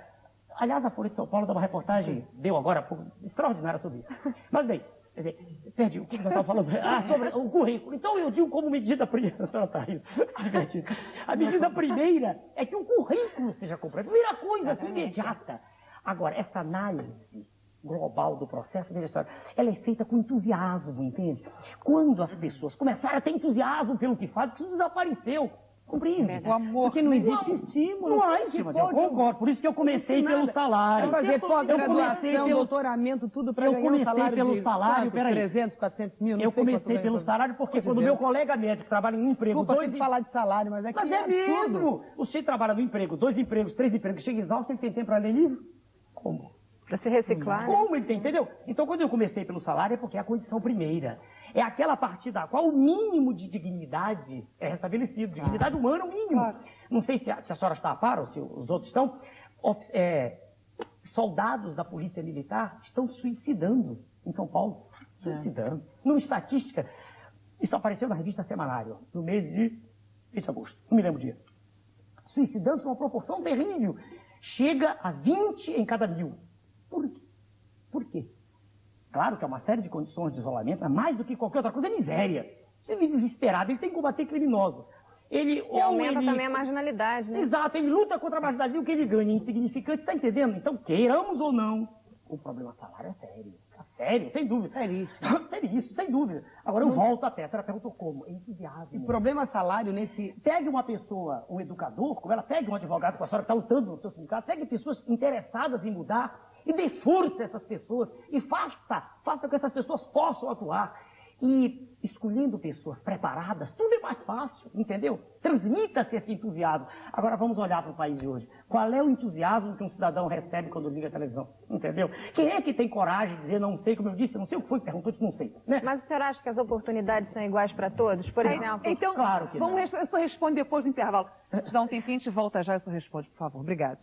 Aliás, a Folha de São Paulo dá uma reportagem, deu agora, extraordinária sobre isso. Mas bem, quer dizer, perdi, o que nós estávamos falando? Sobre o currículo. Então eu digo como medida primeira, a senhora está rindo, divertido. A medida primeira é que o currículo seja completo. Primeira coisa, imediata. Agora, essa análise global do processo, veja só, ela é feita com entusiasmo, entende? Quando as pessoas começarem a ter entusiasmo pelo que fazem, isso desapareceu. Compreende? O amor. Porque não existe estímulo. Não há estímulo, eu concordo. Por isso que eu comecei pelo salário. Fazer Eu comecei pós-graduação, pelo doutoramento, tudo para Eu ganhar um comecei salário pelo de salário, quanto? peraí. 300, 400 mil, não Eu sei quanto comecei ganha pelo todo. salário porque Por quando Deus. meu colega médico trabalha em um emprego, Desculpa, dois tem que falar de salário, mas é que Mas é absurdo. mesmo! O sujeito trabalha no emprego, 2 empregos, 3 empregos, chega exausto, ele tem tempo para ler livro? Como? Para se reciclar. Né? Como ele tem, entendeu? Então, quando eu comecei pelo salário, é porque é a condição primeira. É aquela a partir da qual o mínimo de dignidade é restabelecido. Dignidade humana é o mínimo. Claro. Não sei se a senhora está a par ou se os outros estão. Soldados da Polícia Militar estão suicidando em São Paulo. Suicidando. Numa estatística, isso apareceu na revista Semanário, no mês de agosto. Não me lembro o dia. Suicidando com uma proporção terrível. Chega a 20 em cada 1000. Por quê? Por quê? Claro que é uma série de condições de isolamento, mas mais do que qualquer outra coisa é miséria. Você vive desesperado, ele tem que combater criminosos. E aumenta também a marginalidade, né? Exato, ele luta contra a marginalidade e o que ele ganha é insignificante, está entendendo? Então, queiramos ou não, o problema salário é sério. É sério, sem dúvida. Seríssimo. Seríssimo, sem dúvida. Agora eu volto até, a senhora perguntou como? É entusiasmo. O problema salário nesse... Pegue uma pessoa, um educador, como ela, pegue um advogado com a senhora que está lutando no seu sindicato, pegue pessoas interessadas em mudar e dê força a essas pessoas e faça com que essas pessoas possam atuar. E escolhendo pessoas preparadas, tudo é mais fácil, entendeu? Transmita-se esse entusiasmo. Agora vamos olhar para o país de hoje. Qual é o entusiasmo que um cidadão recebe quando liga a televisão? Entendeu? Quem é que tem coragem de dizer não sei, como eu disse, não sei o que foi, perguntou, disse não sei. Né? Mas o senhor acha que as oportunidades são iguais para todos? Por exemplo... Então, claro que não. eu só respondo depois do intervalo. Te dá um tempinho, a gente volta já e só responde, por favor. Obrigada.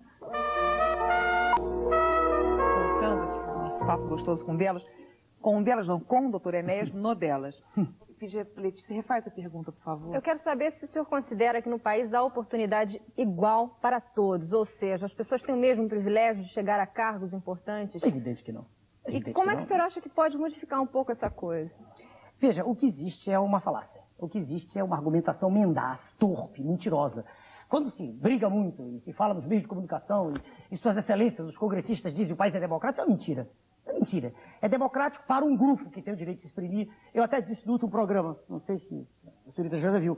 Voltando aqui ao nosso papo gostoso com Delas. Com o doutor Enéas, no Delas. Letícia, refaz a pergunta, por favor. Eu quero saber se o senhor considera que no país há oportunidade igual para todos, ou seja, as pessoas têm o mesmo privilégio de chegar a cargos importantes. É evidente que não. E como é que o senhor acha que pode modificar um pouco essa coisa? Veja, o que existe é uma falácia. O que existe é uma argumentação mendaz, torpe, mentirosa. Quando se briga muito e se fala nos meios de comunicação e suas excelências, os congressistas dizem que o país é democrático, é uma mentira. É mentira. É democrático para um grupo que tem o direito de se exprimir. Eu até disse no último programa, não sei se a senhorita já viu.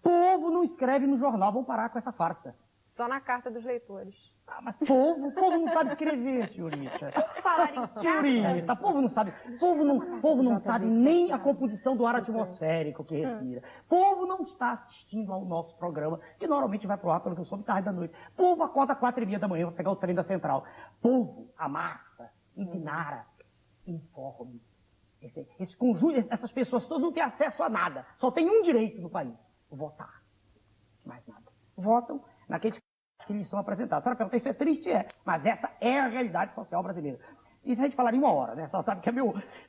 Povo não escreve no jornal, vamos parar com essa farsa. Só na carta dos leitores. Ah, mas povo não sabe escrever, senhorita. Falar em Senhorita, povo não sabe nem a composição do ar atmosférico que respira. Povo não está assistindo ao nosso programa, que normalmente vai pro ar pelo que eu soube tarde da noite. Povo acorda 4h30 da manhã para pegar o trem da Central. Povo, a massa, ignara, informe. Esse conjunto, essas pessoas todas não têm acesso a nada. Só tem um direito no país: votar. Mais nada. Votam naqueles que lhes são apresentados. A senhora pergunta, isso é triste? É. Mas essa é a realidade social brasileira. Isso a gente falaria em uma hora, né? Só sabe que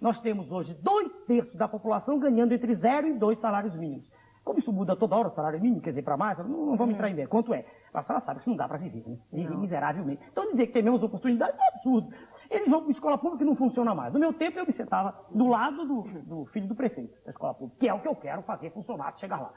nós temos hoje 2/3 da população ganhando entre 0 e 2 salários mínimos. Como isso muda toda hora o salário mínimo, quer dizer, para mais, não vamos entrar em ideia. Quanto é? Mas a senhora sabe que isso não dá para viver, né? Vive miseravelmente. Então dizer que tem menos oportunidades é absurdo. Eles vão para a escola pública e não funciona mais. No meu tempo eu me sentava do lado do filho do prefeito da escola pública, que é o que eu quero fazer funcionar se chegar lá.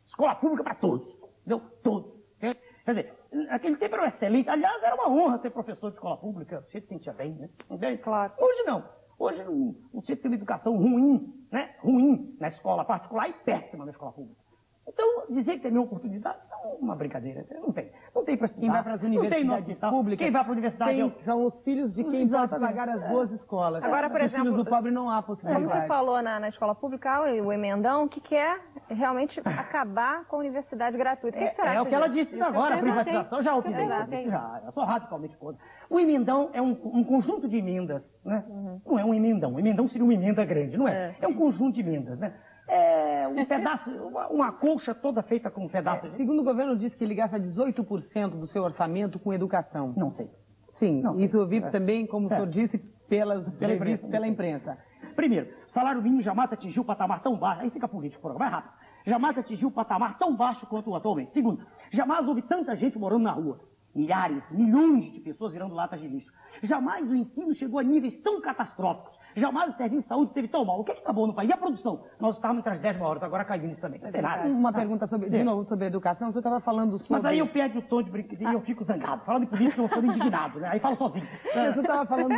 Escola pública para todos. Entendeu? Todos. Quer dizer, naquele tempo era excelente. Aliás, era uma honra ser professor de escola pública. Você se sentia bem, né? Entende? Claro. Hoje não. Hoje você tem uma educação ruim, né? Ruim na escola particular e péssima na escola pública. Então, dizer que tem minha oportunidade é uma brincadeira. Não tem para estudar. Quem vai para as universidades públicas, quem vai para a universidade são os filhos de quem pode pagar as duas escolas. Agora, por exemplo, os filhos do pobre não há como possibilidade. você falou na escola pública, o emendão, que quer realmente acabar com a universidade gratuita. O que É o que ela disse agora, a privatização. Já opinei sobre isso. Eu sou radicalmente contra. O emendão é um conjunto de emendas, né? Não é um emendão. O emendão seria uma emenda grande, não é? É um conjunto de emendas, né? É um pedaço, uma colcha toda feita com um pedaço de... Segundo o governo, disse que ele gasta 18% do seu orçamento com educação. Não sei. Sim, Não, isso eu vi também, como o senhor disse, pela imprensa. imprensa. Primeiro, o salário mínimo jamais atingiu o patamar tão baixo. Aí fica político, por vai rápido. Jamais atingiu o patamar tão baixo quanto atualmente. Segundo, jamais houve tanta gente morando na rua. Milhares, milhões de pessoas virando latas de lixo. Jamais o ensino chegou a níveis tão catastróficos. Jamais o serviço de saúde teve tão mal. O que está bom no país? E a produção? Nós estávamos entre as 10 maiores, agora caímos também. Não tem nada. Uma pergunta de novo sobre a educação. O senhor estava falando sobre... Mas aí eu perco o tom de brincadeira e eu fico zangado. Falando de política, eu sou indignado, né? Aí falo sozinho. O senhor estava falando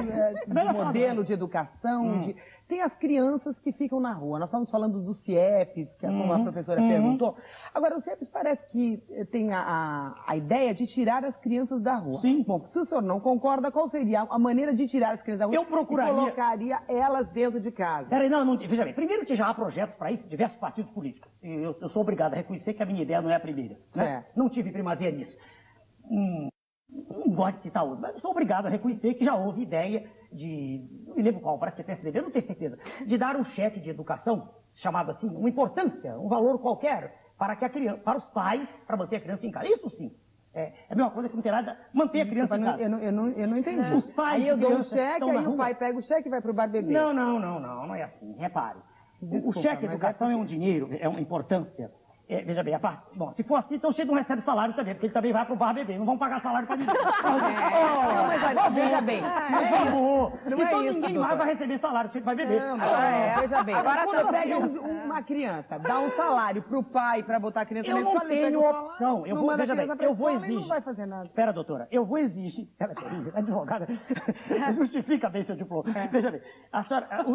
do modelo de educação, tem as crianças que ficam na rua. Nós estamos falando dos CIEPs, que é como a professora perguntou. Agora, os CIEPs parece que tem a ideia de tirar as crianças da rua. Sim. Bom, se o senhor não concorda, qual seria a maneira de tirar as crianças da rua? Eu procuraria... E colocaria elas dentro de casa. Peraí, não, veja bem. Primeiro que já há projetos para isso, diversos partidos políticos. E eu sou obrigado a reconhecer que a minha ideia não é a primeira. Né? Não tive primazia nisso. Não gosto de citar outro, mas eu sou obrigado a reconhecer que já houve ideia de, não me lembro qual, parece que é PSDB, eu não tenho certeza, de dar um cheque de educação, chamado assim, uma importância, um valor qualquer, para que a criança, para os pais, para manter a criança em casa. Isso sim. É a mesma coisa que não tem nada, manter a criança em casa. Eu não entendi. Os pais aí eu dou um cheque, aí o rua. pai pega o cheque e vai pro bar beber. Não é assim, repare. O cheque de educação é um dinheiro, é uma importância. Veja bem, a parte. Bom, se for assim, então o Che não recebe salário também, porque ele também vai pro bar beber. Não vão pagar salário para ninguém. Não, mas olha, veja bem. Então ninguém mais vai receber salário, o Che vai beber. Veja bem. Agora você pega uma criança, dá um salário pro pai para botar a criança na escola. Eu não tenho opção. Veja bem, eu vou exigir. Não vai fazer nada. Espera, doutora. Eu vou exigir. Ela é terrível, advogada. Justifica bem seu diploma. Veja bem, a senhora,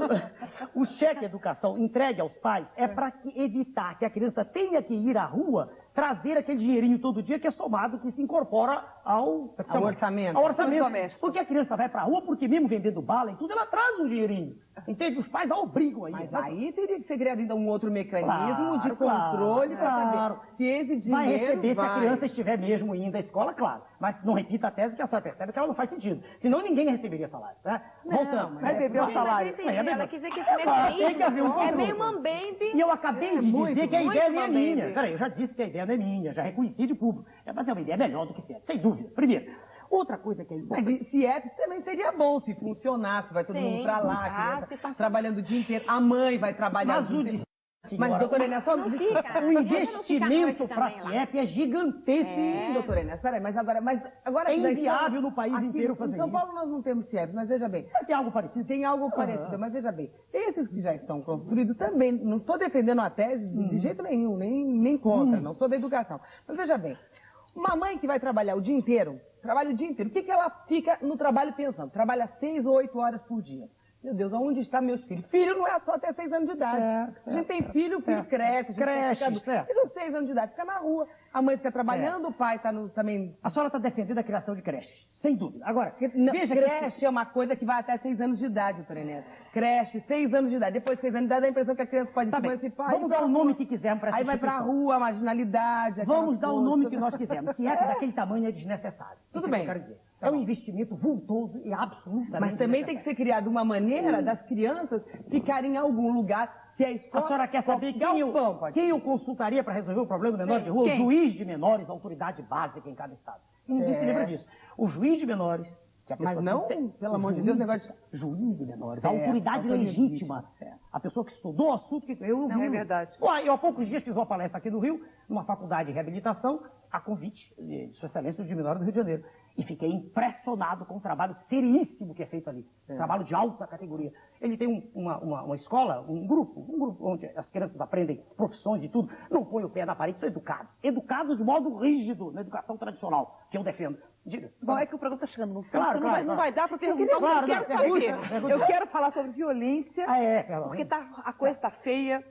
o cheque educação entregue aos pais é para evitar que a criança tenha que ir à rua trazer aquele dinheirinho todo dia que é somado, que se incorpora ao orçamento. Ao orçamento. Porque a criança vai pra rua, porque mesmo vendendo bala e tudo, ela traz um dinheirinho. Entende? Os pais a obrigam aí. Mas aí teria que ser criado ainda um outro mecanismo de controle para saber se esse dinheiro vai receber se a criança estiver mesmo indo à escola, claro. Mas não repita a tese que a senhora percebe que ela não faz sentido. Senão ninguém receberia salário, né? Voltando. Vai receber o salário. Ela quis dizer que esse mecanismo é meio mambembe. E eu acabei de dizer que a ideia não é minha. Peraí, eu já disse que a ideia não é minha, já reconheci de público. Mas é uma ideia melhor do que CIEPs, sem dúvida. Primeiro. Outra coisa que é importante. Mas CIEPs também seria bom se funcionasse, vai todo mundo pra lá, a criança trabalhando o dia inteiro, a mãe vai trabalhar o dia inteiro. Mas, doutora Enéas, só o investimento para a CIEP é gigantesco. Sim, doutora Enéas, peraí, mas agora é inviável no país inteiro fazer isso. Em São Paulo nós não temos CIEPs, mas veja bem. Tem algo parecido? Tem algo parecido, mas veja bem. Esses que já estão construídos também, não estou defendendo a tese de jeito nenhum, nem contra, não sou da educação. Mas veja bem, uma mãe que vai trabalhar o dia inteiro, trabalha o dia inteiro, o que ela fica no trabalho pensando? Trabalha 6 ou 8 horas por dia. Meu Deus, aonde estão meus filhos? Filho não é só até 6 anos de idade. A gente tem filho, o filho cresce. Cresce, certo. Mas os 6 anos de idade fica na rua, a mãe fica trabalhando, o pai está também... A senhora está defendendo a criação de creches, sem dúvida. Agora, veja, creche é uma coisa que vai até 6 anos de idade, doutora Enéas. Creche, 6 anos de idade. Depois de 6 anos de idade, dá a impressão que a criança pode se emancipar. Vamos dar o nome que quisermos para essa Aí vai pra rua, marginalidade. Vamos dar o nome que nós quisermos. Se é daquele tamanho, é desnecessário. Tudo bem. É um investimento vultoso e absolutamente Mas também tem que ser criada uma maneira das crianças ficarem em algum lugar. Se a escola... A senhora quer saber quem eu consultaria para resolver o problema do menor de rua? O juiz de menores, autoridade básica em cada estado. Ninguém se lembra disso. O juiz de menores... Mas não, pelo amor de Deus, negócio de... Juiz de menores, a autoridade legítima. A pessoa que estudou o assunto que eu não é verdade. Eu há poucos dias fiz uma palestra aqui no Rio, numa faculdade de reabilitação, a convite de Sua Excelência dos Menores do Rio de Janeiro. E fiquei impressionado com o trabalho seríssimo que é feito ali. Trabalho de alta categoria. Ele tem uma escola, um grupo onde as crianças aprendem profissões e tudo. Não põe o pé na parede, são educados. Educados de modo rígido, na educação tradicional, que eu defendo. Diga. Bom, é que o programa está chegando no fim. Claro, não vai dar para perguntar o que eu quero saber. Eu quero falar sobre violência, porque a coisa está feia.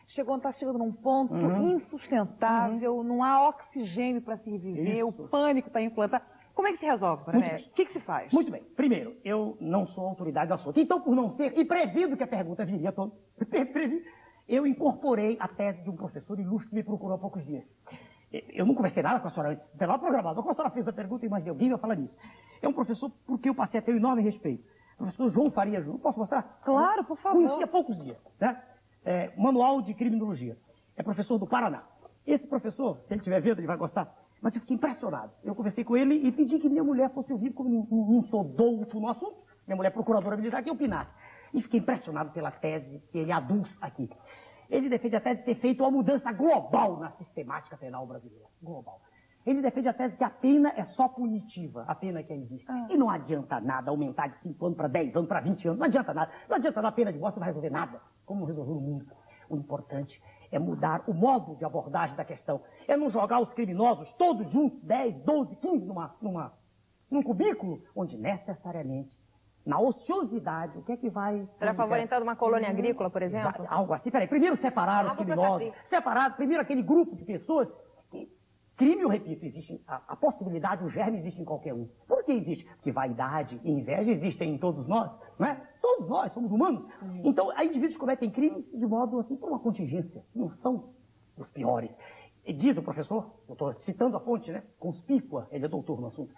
Está chegando num ponto insustentável, não há oxigênio para se viver, o pânico está implantado. Como é que se resolve, Enéas? O que se faz? Muito bem. Primeiro, eu não sou autoridade do assunto. Então, por não ser, e prevendo que a pergunta viria toda, eu incorporei a tese de um professor ilustre que me procurou há poucos dias. Eu não conversei nada com a senhora antes, pela programada. Quando a senhora fez a pergunta, eu imaginei alguém vai falar nisso. É um professor por quem eu passei a ter um enorme respeito. O professor João Faria Júnior. Posso mostrar? Claro, por favor. Conheci há poucos dias, né? Manual de Criminologia. É professor do Paraná. Esse professor, se ele estiver vendo, ele vai gostar. Mas eu fiquei impressionado. Eu conversei com ele e pedi que minha mulher fosse ouvir, como não sou douto no assunto, minha mulher procuradora militar, que eu opinasse. E fiquei impressionado pela tese que ele aduz aqui. Ele defende a tese de ter feito uma mudança global na sistemática penal brasileira. Global. Ele defende a tese que a pena é só punitiva, a pena que existe. E não adianta nada aumentar de 5 anos para 10 anos, para 20 anos. Não adianta nada. Não adianta nada, a pena de morte não vai resolver nada. Como não resolveu no mundo. O importante é mudar o modo de abordagem da questão. É não jogar os criminosos todos juntos, 10, 12, 15, num cubículo, onde necessariamente na ociosidade, o que é que vai... Será favorecendo uma colônia agrícola, por exemplo? Algo assim. Peraí, primeiro separar os criminosos. Separar, primeiro aquele grupo de pessoas que... Crime, eu repito, existe a possibilidade, o germe existe em qualquer um. Por que existe? Porque vaidade e inveja existem em todos nós, não é? Todos nós somos humanos. Então, há indivíduos que cometem crimes de modo, assim, por uma contingência. Não são os piores. E diz o professor, eu estou citando a fonte, né? Conspícua, ele é doutor no assunto.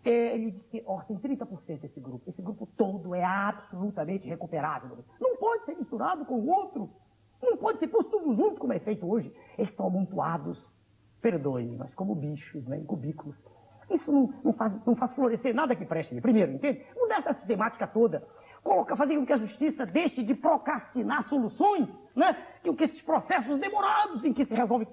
Ele diz que, tem 30% esse grupo. Esse grupo todo é absolutamente recuperável. Não pode ser misturado com o outro. Não pode ser posto tudo junto, como é feito hoje. Eles estão amontoados. Perdoe, mas como bichos, né, em cubículos. Isso não faz florescer nada que preste. Primeiro, entende? Mudar essa sistemática toda. Fazer com que a justiça deixe de soluções, né? Que esses processos demorados em que se resolve.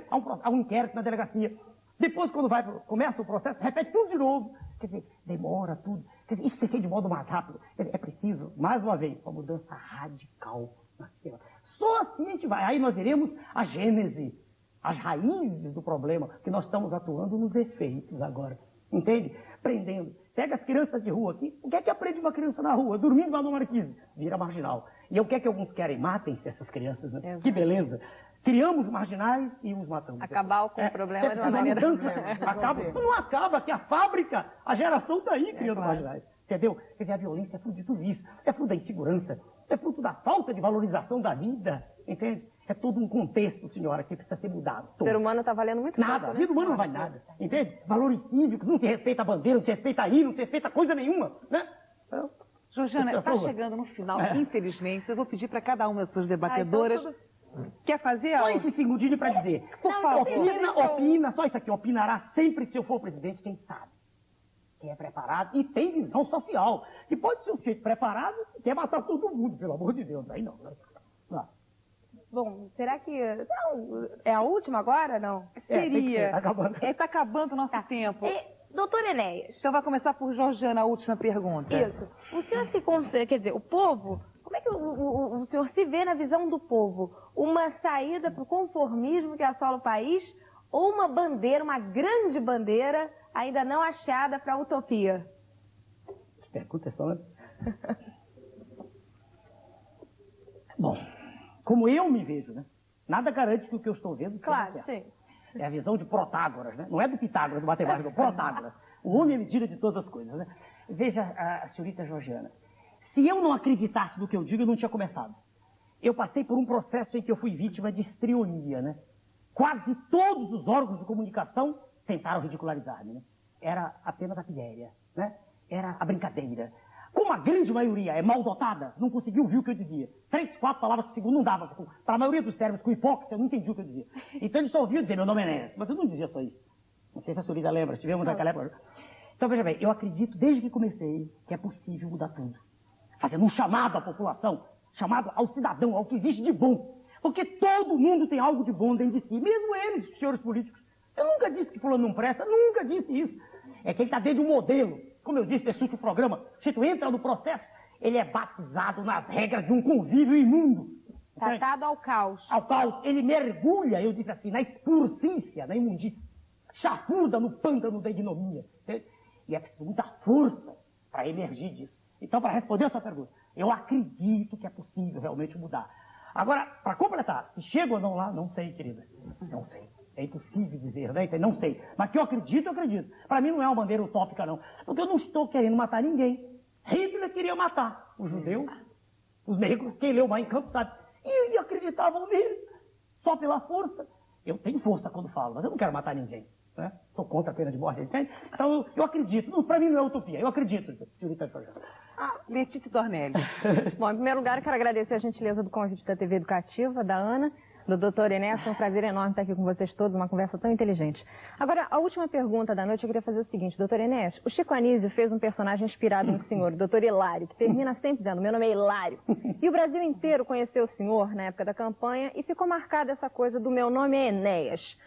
Há um inquérito na delegacia. Depois, quando começa o processo, repete tudo de novo. Quer dizer, demora tudo. Quer dizer, isso se fez de modo mais rápido. É preciso, mais uma vez, uma mudança radical na sistema. Só assim a gente vai. Aí nós veremos a gênese, as raízes do problema, que nós estamos atuando nos efeitos agora. Entende? Prendendo. Pega as crianças de rua aqui. O que é que aprende uma criança na rua? Dormindo lá no Marquise. Vira marginal. E o que é que alguns querem? Matem-se essas crianças, né? Que beleza. Criamos marginais e os matamos. Acabar com o problema de uma maneira... Não acaba, que a fábrica, a geração está aí criando marginais. Entendeu? Quer dizer, a violência é fruto de tudo isso. É fruto da insegurança. É fruto da falta de valorização da vida. Entende? É todo um contexto, senhora, que precisa ser mudado. O ser humano está valendo muito nada. pouco, A vida humana não vale nada. Entende? Valores cívicos, não se respeita a bandeira, não se respeita a hino, não se respeita coisa nenhuma. Né? Georgiana, está chegando no final, infelizmente. Eu vou pedir para cada uma das suas debatedoras... Quer fazer? Só esse segundinho para dizer. Por favor. Opina, só isso aqui. Opinará sempre se eu for presidente, quem sabe. Quem é preparado e tem visão social. E pode ser um sujeito preparado e quer matar todo mundo, pelo amor de Deus. Aí não. Bom, será que... Não, é a última agora, não? Seria. Está acabando o nosso tempo. Doutor Enéas. Então vai começar por Georgiana, a última pergunta. Isso. O senhor se considera, quer dizer, o povo... Como é que o senhor se vê na visão do povo? Uma saída para o conformismo que assola o país ou uma bandeira, uma grande bandeira, ainda não achada para a utopia? Pergunta é só... Bom, como eu me vejo, né? Nada garante que o que eu estou vendo... Claro, sim. É a visão de Protágoras, né? Não é do Pitágoras, do matemático, é do Protágoras. O homem é medida de todas as coisas, né? Veja a senhorita Georgiana. Se eu não acreditasse no que eu digo, eu não tinha começado. Eu passei por um processo em que eu fui vítima de histrionia, né? Quase todos os órgãos de comunicação tentaram ridicularizar-me, né? Era apenas a pilhéria, né? Era a brincadeira. Como a grande maioria é mal dotada, não conseguiu ouvir o que eu dizia. 3, 4 palavras por segundo não dava. Para a maioria dos cérebros com hipóxia, eu não entendi o que eu dizia. Então ele só ouvia dizer, meu nome é Enéas. Mas eu não dizia só isso. Não sei se a senhorita lembra, tivemos naquela época. Então veja bem, eu acredito desde que comecei que é possível mudar tudo. Fazendo um chamado à população, chamado ao cidadão, ao que existe de bom. Porque todo mundo tem algo de bom dentro de si, mesmo eles, os senhores políticos. Eu nunca disse que fulano não presta, nunca disse isso. É que ele está dentro de um modelo. Como eu disse nesse último programa, se tu entra no processo, ele é batizado nas regras de um convívio imundo. Tratado ao caos. Ao caos. Ele mergulha, eu disse assim, na expurcícia, na imundícia. Chafurda no pântano da ignomínia. E é preciso muita força para emergir disso. Então, para responder a sua pergunta, eu acredito que é possível realmente mudar. Agora, para completar, se chego ou não lá, não sei, querida. Não sei. É impossível dizer, né? Não sei. Mas que eu acredito, eu acredito. Para mim não é uma bandeira utópica, não. Porque eu não estou querendo matar ninguém. Hitler queria matar os judeus, os negros, quem leu Mein Kampf sabe. E acreditavam nele, só pela força. Eu tenho força quando falo, mas eu não quero matar ninguém. Né? Sou contra a pena de morte, entende? Então eu acredito. Para mim não é utopia, eu acredito, senhorita Georgiana. Letícia Dornelli. Bom, em primeiro lugar, eu quero agradecer a gentileza do convite da TV Educativa, da Ana, do Dr. Enéas. Foi um prazer enorme estar aqui com vocês todos, uma conversa tão inteligente. Agora, a última pergunta da noite, eu queria fazer o seguinte. Dr. Enéas, o Chico Anísio fez um personagem inspirado no senhor, o Dr. Hilário, que termina sempre dizendo, meu nome é Hilário. E o Brasil inteiro conheceu o senhor na época da campanha e ficou marcada essa coisa do meu nome é Enéas.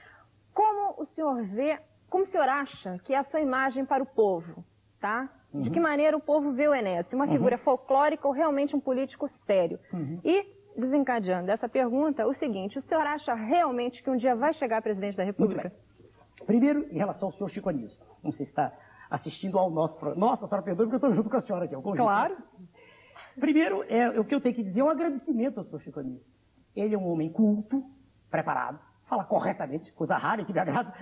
Como o senhor vê, como o senhor acha que é a sua imagem para o povo, tá? De que maneira o povo vê o Enéas? Uma figura folclórica ou realmente um político sério? E, desencadeando essa pergunta, o seguinte, o senhor acha realmente que um dia vai chegar a presidente da República? Primeiro, em relação ao senhor Chico Anísio. Não sei se está assistindo ao nosso programa. Nossa, a senhora perdoe porque eu estou junto com a senhora aqui. Claro. Primeiro, o que eu tenho que dizer é um agradecimento ao Sr. Chico Anísio. Ele é um homem culto, preparado, fala corretamente, coisa rara e que me agrada.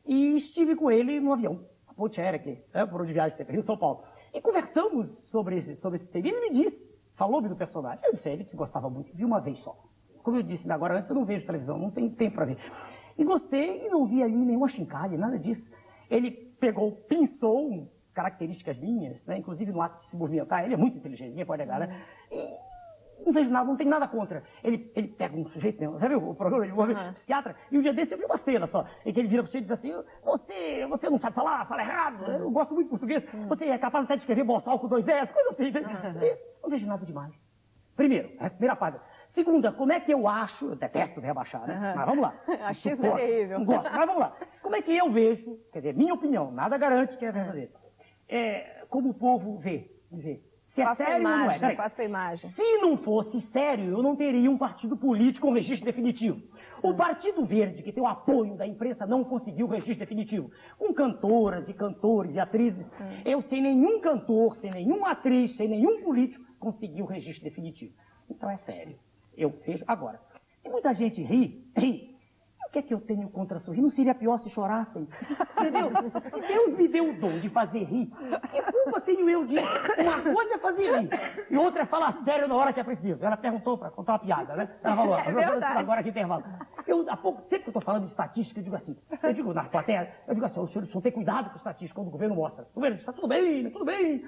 E estive com ele no avião, a ponte aérea aqui, por onde viaja sempre, Rio São Paulo. E conversamos sobre esse tema. Ele me disse, falou-me do personagem. Eu disse a ele que gostava muito, vi uma vez só. Como eu disse agora antes, eu não vejo televisão, não tenho tempo para ver. E gostei e não vi ali nenhuma chincalha, nada disso. Ele pinçou características minhas, né? Inclusive no ato de se movimentar, ele é muito inteligente, ninguém pode negar, né? E não vejo nada, não tem nada contra. Ele pega um sujeito, né? Você viu o programa de psiquiatra? E um dia desse eu vi uma cena só, em que ele vira para o sujeito e diz assim, você não sabe falar, fala errado, eu gosto muito de português, você é capaz até de escrever boçal com 2 S, coisa assim. E não vejo nada demais. Primeiro, a primeira página. Segunda, como é que eu acho, eu detesto rebaixar, né? Mas vamos lá. Achei isso terrível. Não gosto, mas vamos lá. Como é que eu vejo, quer dizer, minha opinião, nada garante que é verdadeiro. Como o povo vê. Se é sério ou não é. Faça a imagem. Se não fosse sério, eu não teria um partido político com registro definitivo. O Partido Verde, que tem o apoio da imprensa, não conseguiu registro definitivo. Com cantoras e cantores e atrizes, eu sem nenhum cantor, sem nenhuma atriz, sem nenhum político, conseguiu o registro definitivo. Então é sério. Eu vejo. Agora, se muita gente ri, o que é que eu tenho contra sorrir? Não seria pior se chorassem? Entendeu? Se Deus me deu o dom de fazer rir, que culpa tenho eu de... Uma coisa é fazer rir, e outra é falar sério na hora que é preciso. Ela perguntou para contar uma piada, né? Ela falou, agora aqui intervalo. Há pouco, sempre que eu estou falando de estatística, eu digo na plateia, o senhor tem cuidado com estatística quando o governo mostra. O governo diz, tudo bem,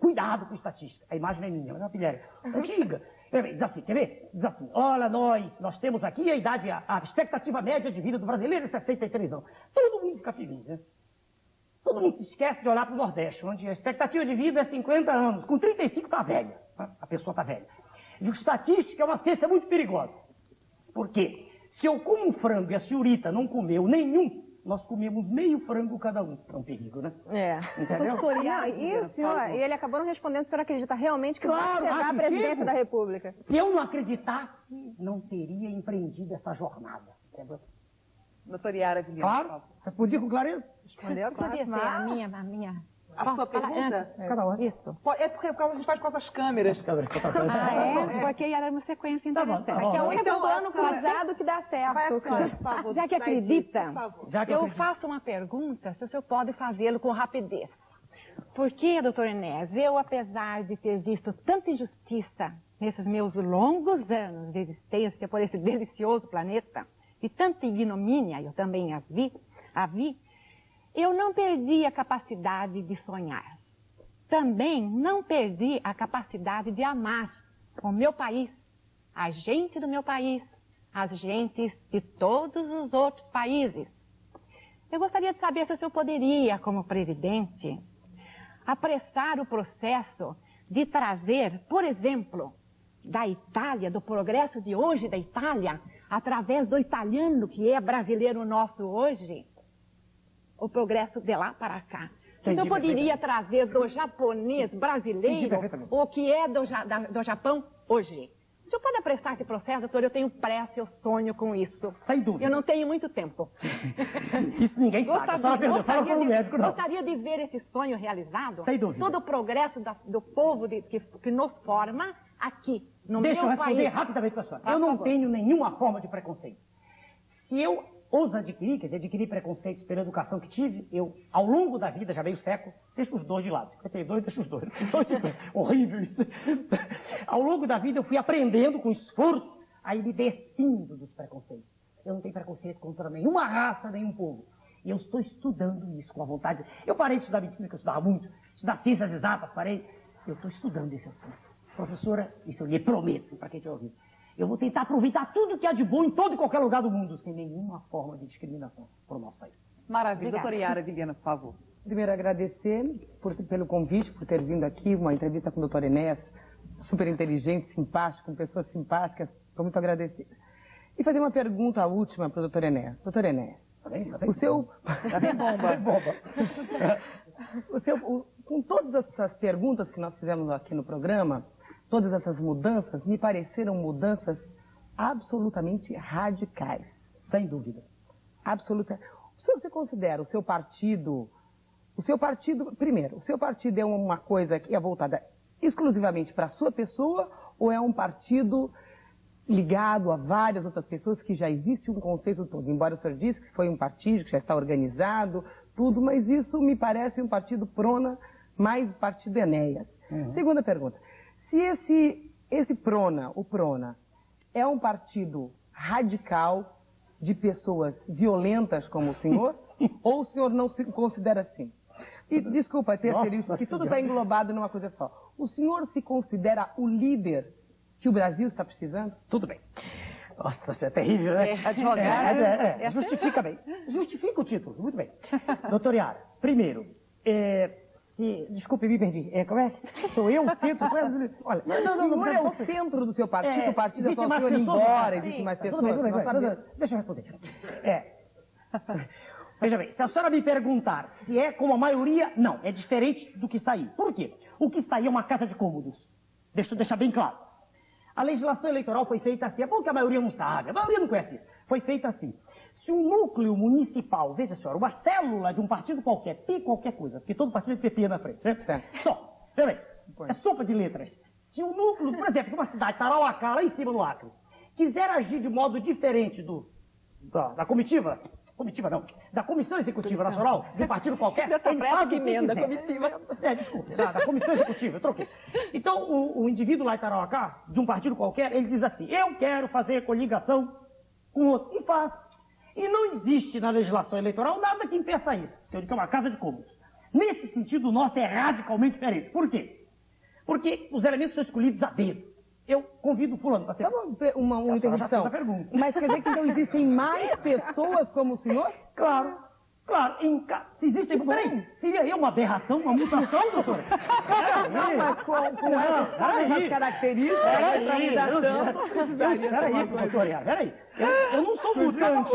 cuidado com estatística. A imagem não é minha, mas é uma pilhéria. Diga. Diz assim, quer ver? Diz assim, olha, nós temos aqui a expectativa média de vida do brasileiro é 63 anos. Todo mundo fica feliz, né? Todo mundo se esquece de olhar para o Nordeste, onde a expectativa de vida é 50 anos. Com 35 está velha, né? A pessoa está velha. Digo, estatística é uma ciência muito perigosa. Por quê? Se eu como um frango e a senhorita não comeu nenhum, nós comemos meio frango cada um. É um perigo, né? Entendeu? E ele acabou não respondendo se o senhor acredita realmente que vai chegar à presidência da República. Se eu não acreditasse, não teria empreendido essa jornada. Entendeu? Doutora Yara Vilhena. Claro. Respondi com clareza? Respondeu, Podia ser a minha... A sua pergunta? Cada hora. Isso. É porque a gente faz com essas câmeras. Porque era uma sequência interessante. Tá bom. É o único plano cruzado que dá certo. Por favor, Já que acredita, eu acredito. faço uma pergunta, se o senhor pode fazê-lo com rapidez. Porque, doutor Enéas, eu, apesar de ter visto tanta injustiça nesses meus longos anos de existência por esse delicioso planeta, e tanta ignomínia, eu também a vi, eu não perdi a capacidade de sonhar. Também não perdi a capacidade de amar o meu país, a gente do meu país, as gentes de todos os outros países. Eu gostaria de saber se o senhor poderia, como presidente, apressar o processo de trazer, por exemplo, da Itália, do progresso de hoje da Itália, através do italiano que é brasileiro nosso hoje, o progresso de lá para cá. O senhor poderia trazer do japonês brasileiro o que é do Japão hoje. O senhor pode apressar esse processo, doutor? Eu tenho pressa, eu sonho com isso. Sem dúvida. Eu não tenho muito tempo. Isso ninguém faz. Gostaria de ver esse sonho realizado. Sem dúvida. Todo o progresso do povo que nos forma aqui, no meu país. Deixa eu responder rapidamente para a senhora. Eu não tenho nenhuma forma de preconceito. Se eu ouso adquirir, quer dizer, adquirir preconceitos pela educação que tive, eu, ao longo da vida, já meio século, deixo os dois de lado. 52, deixo os dois. Horrível isso. Ao longo da vida, eu fui aprendendo com esforço a ir me despindo dos preconceitos. Eu não tenho preconceito contra nenhuma raça, nenhum povo. E eu estou estudando isso com a vontade. Eu parei de estudar medicina, que eu estudava muito, estudar ciências exatas, parei. Eu estou estudando esse assunto. Professora, isso eu lhe prometo, para quem tiver ouvido. Eu vou tentar aproveitar tudo que há de bom em todo e qualquer lugar do mundo, sem nenhuma forma de discriminação para o nosso país. Maravilha. Doutora Yara Vilhena, por favor. Primeiro, agradecer pelo convite, por ter vindo aqui, uma entrevista com o doutor Enéas, super inteligente, simpático, com pessoas simpáticas. Estou muito agradecida. E fazer uma pergunta, a última, para o doutor Enéas. Doutor Enéas, o seu... Tá bem bomba. Com todas essas perguntas que nós fizemos aqui no programa, todas essas mudanças me pareceram mudanças absolutamente radicais. Sem dúvida. Absoluta. Você considera o seu partido O seu partido, primeiro, o seu partido é uma coisa que é voltada exclusivamente para a sua pessoa ou é um partido ligado a várias outras pessoas que já existe um conceito todo? Embora o senhor disse que foi um partido que já está organizado, tudo, mas isso me parece um partido Prona mais partido Enéas. Segunda pergunta, se esse Prona, o Prona, é um partido radical de pessoas violentas como o senhor, ou o senhor não se considera assim? E, desculpa, terceirista, que tudo está englobado numa coisa só. O senhor se considera o líder que o Brasil está precisando? Tudo bem. Nossa, você é terrível, né? Advogado. Justifica bem. Justifica o título. Muito bem. Doutor Yara, primeiro, desculpe, me perdi. Como é que sou eu o centro? Olha, o senhor é o centro do seu partido, o partido é só o senhor ir embora, existe mais pessoas. Deixa eu responder. Veja bem, se a senhora me perguntar se é como a maioria, não, é diferente do que está aí. Por quê? O que está aí é uma casa de cômodos. Deixa eu deixar bem claro. A legislação eleitoral foi feita assim, é bom que a maioria não sabe, a maioria não conhece isso. Foi feita assim. Se um núcleo municipal, veja senhora, uma célula de um partido qualquer, tem qualquer coisa, porque todo partido tem PP na frente, né? Só, veja bem, é sopa de letras. Se um núcleo, por exemplo, de uma cidade, Tarauacá, lá em cima no Acre, quiser agir de modo diferente da comitiva não, da Comissão Executiva Nacional, de um partido qualquer, ele faz o que quiser. Desculpe, da Comissão Executiva, eu troquei. Então, o indivíduo lá em Tarauacá, de um partido qualquer, ele diz assim, eu quero fazer coligação com outro, e faz. E não existe na legislação eleitoral nada que impeça isso, que eu digo que é uma casa de cômodos. Nesse sentido, o nosso é radicalmente diferente. Por quê? Porque os elementos são escolhidos a dedo. Eu convido o fulano para ser... Só uma interrupção. Mas quer dizer que então existem mais pessoas como o senhor? Claro. Se existem... Peraí, seria eu uma aberração, uma mutação, doutora? Não, mas com essas características, Peraí, doutora, peraí. Eu não sou mutante.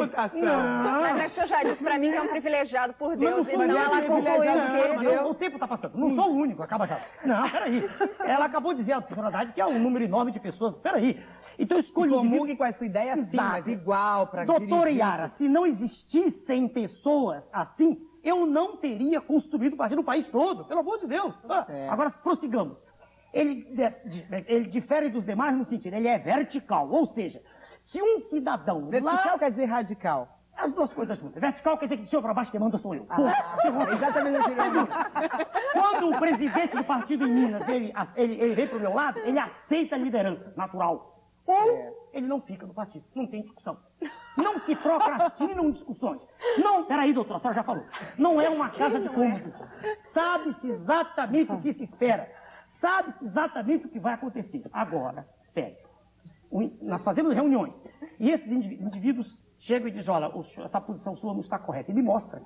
Mas é que o senhor já disse pra mim que é um privilegiado por Deus, então ela concluiu o tempo está passando. Não sou o único, acaba já. Não, peraí. Ela acabou de dizer a verdade que é um número enorme de pessoas. Peraí. Então eu escolho comungue com a sua ideia sim, mas igual para Doutora Yara, se não existissem pessoas assim, eu não teria construído o partido no país todo, pelo amor de Deus. Agora, prossigamos. Ele difere dos demais no sentido, ele é vertical, ou seja, se um cidadão... Vertical quer dizer radical? As duas coisas juntas. Vertical quer dizer que de cima para baixo quem manda sou eu. Exatamente. Quando o presidente do partido em Minas, ele vem pro meu lado, ele aceita a liderança natural. Ou ele não fica no partido, não tem discussão. Não se procrastinam discussões. Não, peraí, doutor, a senhora já falou. Não é uma casa de cômodos. Sabe-se exatamente o que se espera. Sabe-se exatamente o que vai acontecer. Agora, espere. Nós fazemos reuniões. E esses indivíduos chegam e dizem, olha, essa posição sua não está correta. Ele mostra.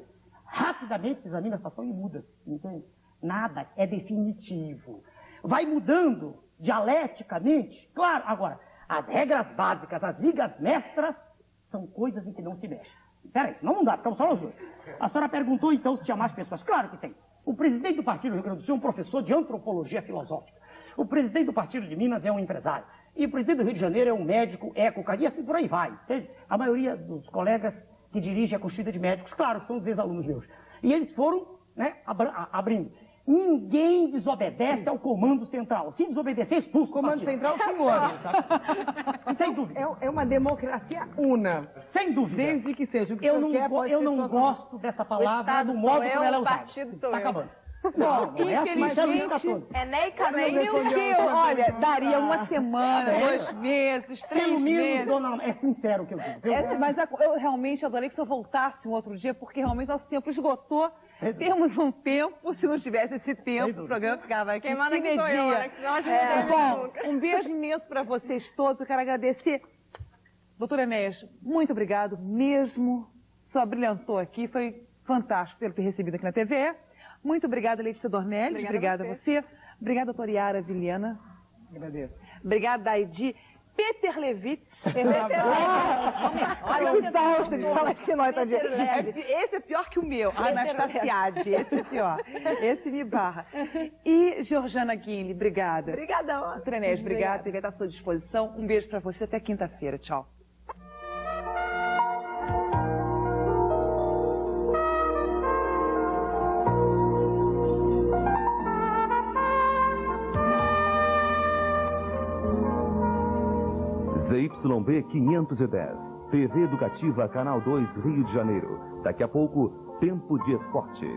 Rapidamente examina a situação e muda. Entende? Nada é definitivo. Vai mudando dialeticamente. Claro, agora... As regras básicas, as ligas mestras, são coisas em que não se mexe. Peraí, senão não dá, ficamos só nós dois. A senhora perguntou então se tinha mais pessoas. Claro que tem. O presidente do Partido do Rio Grande do Sul é um professor de antropologia filosófica. O presidente do Partido de Minas é um empresário. E o presidente do Rio de Janeiro é um médico, e assim por aí vai. Entende? A maioria dos colegas que dirigem a Constituição de Médicos, claro, são os ex-alunos meus. E eles foram, né, abrindo. Ninguém desobedece ao comando central. Se desobedecer, expulso. Comando central, senhor. Sem dúvida. É uma democracia una. Sem dúvida. Desde que seja o que eu não gosto dessa palavra do modo como ela é usada. Está acabando. Não, infelizmente, eneicamente, olha, daria uma semana, 2 meses, 3 meses. Dona, é sincero o que eu digo. Mas eu realmente adorei que o senhor voltasse um outro dia, porque realmente nosso tempo esgotou. Temos um tempo, se não tivesse esse tempo, o programa ficava aqui. Quem manda aqui sou eu, né? Bom, um beijo imenso para vocês todos. Eu quero agradecer. Doutor Enéas, muito obrigado mesmo. Só brilhantou aqui, foi fantástico ter recebido aqui na TV. Muito obrigada, Letícia Dornelles. Obrigada a você. Obrigada, doutora Yara Viliana. Agradeço. Obrigada, Daidi. Peter Levitz. Olha que exausta de falar esse nome. Esse é pior que o meu. Anastasiade. Esse é pior. Esse me barra. E Georgiana Guinle, obrigada. Obrigadão. Trenés, obrigada. TV está à sua disposição. Um beijo para você. Até quinta-feira. Tchau. ZYB 510, TV Educativa, Canal 2, Rio de Janeiro. Daqui a pouco, Tempo de Esporte.